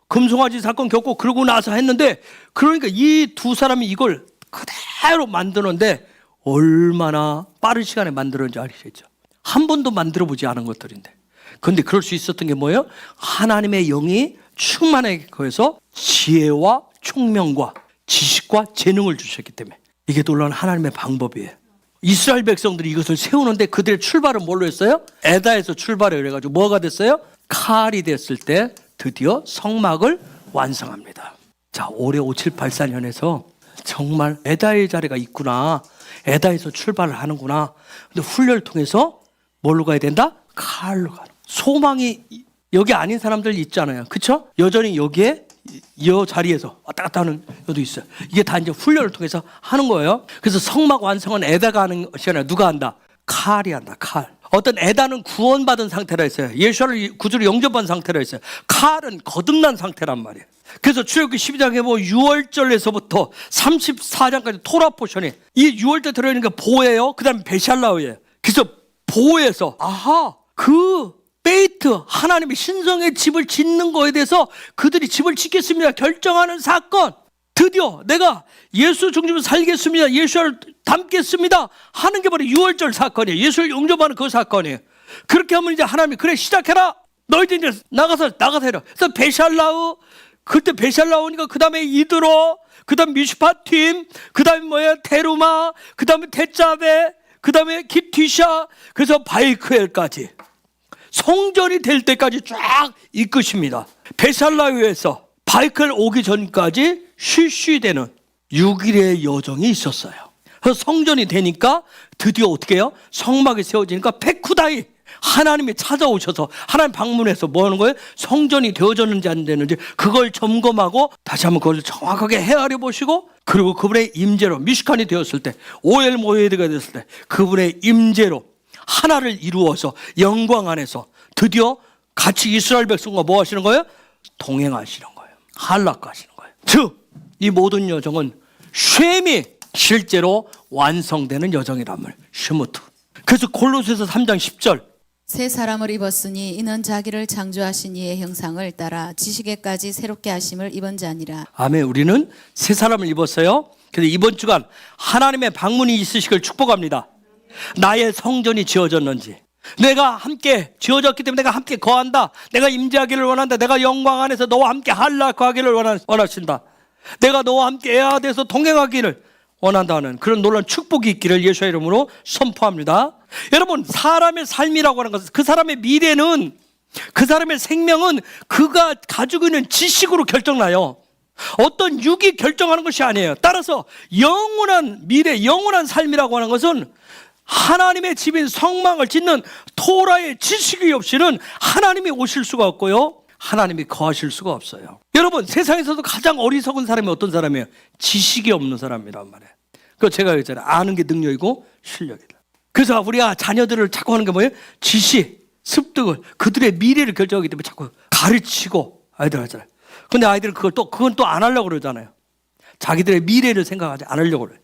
금송아지 사건 겪고 그러고 나서 했는데, 그러니까 이 두 사람이 이걸 그대로 만드는데 얼마나 빠른 시간에 만들었는지 아시겠죠? 한 번도 만들어 보지 않은 것들인데. 그런데 그럴 수 있었던 게 뭐예요? 하나님의 영이 충만하게 거해서 지혜와 총명과 지식과 재능을 주셨기 때문에. 이게 놀라운 하나님의 방법이에요. 이스라엘 백성들이 이것을 세우는데 그들의 출발은 뭘로 했어요? 에다에서 출발을 해가지고 뭐가 됐어요? 칼이 됐을 때 드디어 성막을 완성합니다. 자, 올해 5784년에서 정말 에다의 자리가 있구나, 에다에서 출발을 하는구나. 근데 훈련을 통해서 뭘로 가야 된다? 칼로 가는. 소망이 여기 아닌 사람들 있잖아요. 그렇죠? 여전히 여기에 이 자리에서 왔다 갔다 하는 여도 있어요. 이게 다 이제 훈련을 통해서 하는 거예요. 그래서 성막 완성은 에다가 하는 것이 아니라 누가 한다? 칼이 한다. 칼. 어떤 에다는 구원받은 상태라 했어요. 예수를 구주로 영접한 상태라 했어요. 칼은 거듭난 상태란 말이에요. 그래서 출애굽기 12장에 뭐 6월절에서부터 34장까지 토라 포션이 이 6월절 들어있는 게 보예요. 그 다음에 베샬라우예요. 그래서 보에서 그 베이트 하나님의 신성의 집을 짓는 거에 대해서 그들이 집을 짓겠습니다 결정하는 사건, 드디어 내가 예수 중심으로 살겠습니다, 예수를 닮겠습니다 하는 게 바로 6월절 사건이에요. 예수를 영접하는 그 사건이에요. 그렇게 하면 이제 하나님이 그래 시작해라, 너희들 이제 나가서 해라. 그래서 베샬라우, 그때 베샬라우니까 그 다음에 이드로, 그 다음에 미슈파팀, 그 다음에 뭐야 테루마, 그 다음에 데짜베, 그 다음에 기티샤, 그래서 바이크엘까지 성전이 될 때까지 쫙 이끄십니다. 베살라유에서 바이크엘 오기 전까지 쉬쉬되는 6일의 여정이 있었어요. 그래서 성전이 되니까 드디어 어떻게 해요? 성막이 세워지니까 페쿠다이 하나님이 찾아오셔서 하나님 방문해서 뭐 하는 거예요? 성전이 되어졌는지 안 되는지 그걸 점검하고 다시 한번 그걸 정확하게 헤아려 보시고, 그리고 그분의 임재로 미슈칸이 되었을 때, 오엘 모에드가 됐을 때 그분의 임재로 하나를 이루어서 영광 안에서 드디어 같이 이스라엘 백성과 뭐 하시는 거예요? 동행하시는 거예요. 한락하시는 거예요. 즉 이 모든 여정은 쉐미 실제로 완성되는 여정이란 말이에요. 쉐무트. 그래서 골로새서 3장 10절, 새 사람을 입었으니 이는 자기를 창조하신 이의 형상을 따라 지식에까지 새롭게 하심을 입은 자니라. 아멘. 우리는 새 사람을 입었어요. 그래서 이번 주간 하나님의 방문이 있으시길 축복합니다. 나의 성전이 지어졌는지, 내가 함께 지어졌기 때문에 내가 함께 거한다, 내가 임재하기를 원한다, 내가 영광 안에서 너와 함께 한락하기를 원하신다, 내가 너와 함께 애아돼서 동행하기를 원한다는 그런 놀라운 축복이 있기를 예수의 이름으로 선포합니다. 여러분, 사람의 삶이라고 하는 것은, 그 사람의 미래는, 그 사람의 생명은 그가 가지고 있는 지식으로 결정나요. 어떤 육이 결정하는 것이 아니에요. 따라서 영원한 미래, 영원한 삶이라고 하는 것은 하나님의 집인 성막을 짓는 토라의 지식이 없이는 하나님이 오실 수가 없고요, 하나님이 거하실 수가 없어요. 여러분, 세상에서도 가장 어리석은 사람이 어떤 사람이에요? 지식이 없는 사람이란 말이에요. 그 제가 얘기했잖아요. 아는 게 능력이고 실력이다. 그래서 우리가 자녀들을 자꾸 하는 게 뭐예요? 지식, 습득을, 그들의 미래를 결정하기 때문에 자꾸 가르치고 아이들 하잖아요. 근데 아이들은 그건 또 안 하려고 그러잖아요. 자기들의 미래를 생각하지 않으려고 그래요.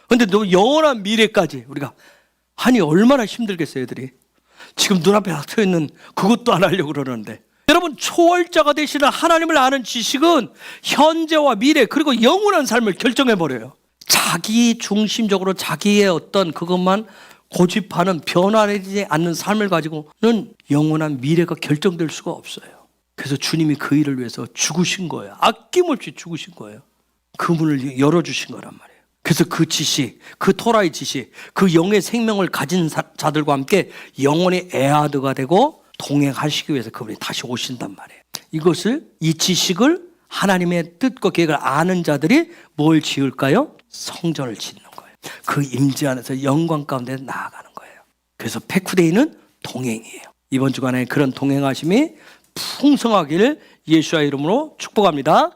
근데 너무 영원한 미래까지 우리가 하니 얼마나 힘들겠어요, 애들이. 지금 눈앞에 닥쳐 있는 그것도 안 하려고 그러는데. 여러분, 초월자가 되시는 하나님을 아는 지식은 현재와 미래 그리고 영원한 삶을 결정해버려요. 자기 중심적으로 자기의 어떤 그것만 고집하는 변화되지 않는 삶을 가지고는 영원한 미래가 결정될 수가 없어요. 그래서 주님이 그 일을 위해서 죽으신 거예요. 아낌없이 죽으신 거예요. 그 문을 열어주신 거란 말이에요. 그래서 그 지식, 그 토라의 지식, 그 영의 생명을 가진 자들과 함께 영원히 에아드가 되고 동행하시기 위해서 그분이 다시 오신단 말이에요. 이 지식을 하나님의 뜻과 계획을 아는 자들이 뭘 지을까요? 성전을 짓는 거예요. 그 임재 안에서 영광 가운데 나아가는 거예요. 그래서 페쿠데이는 동행이에요. 이번 주간에 그런 동행하심이 풍성하기를 예수의 이름으로 축복합니다.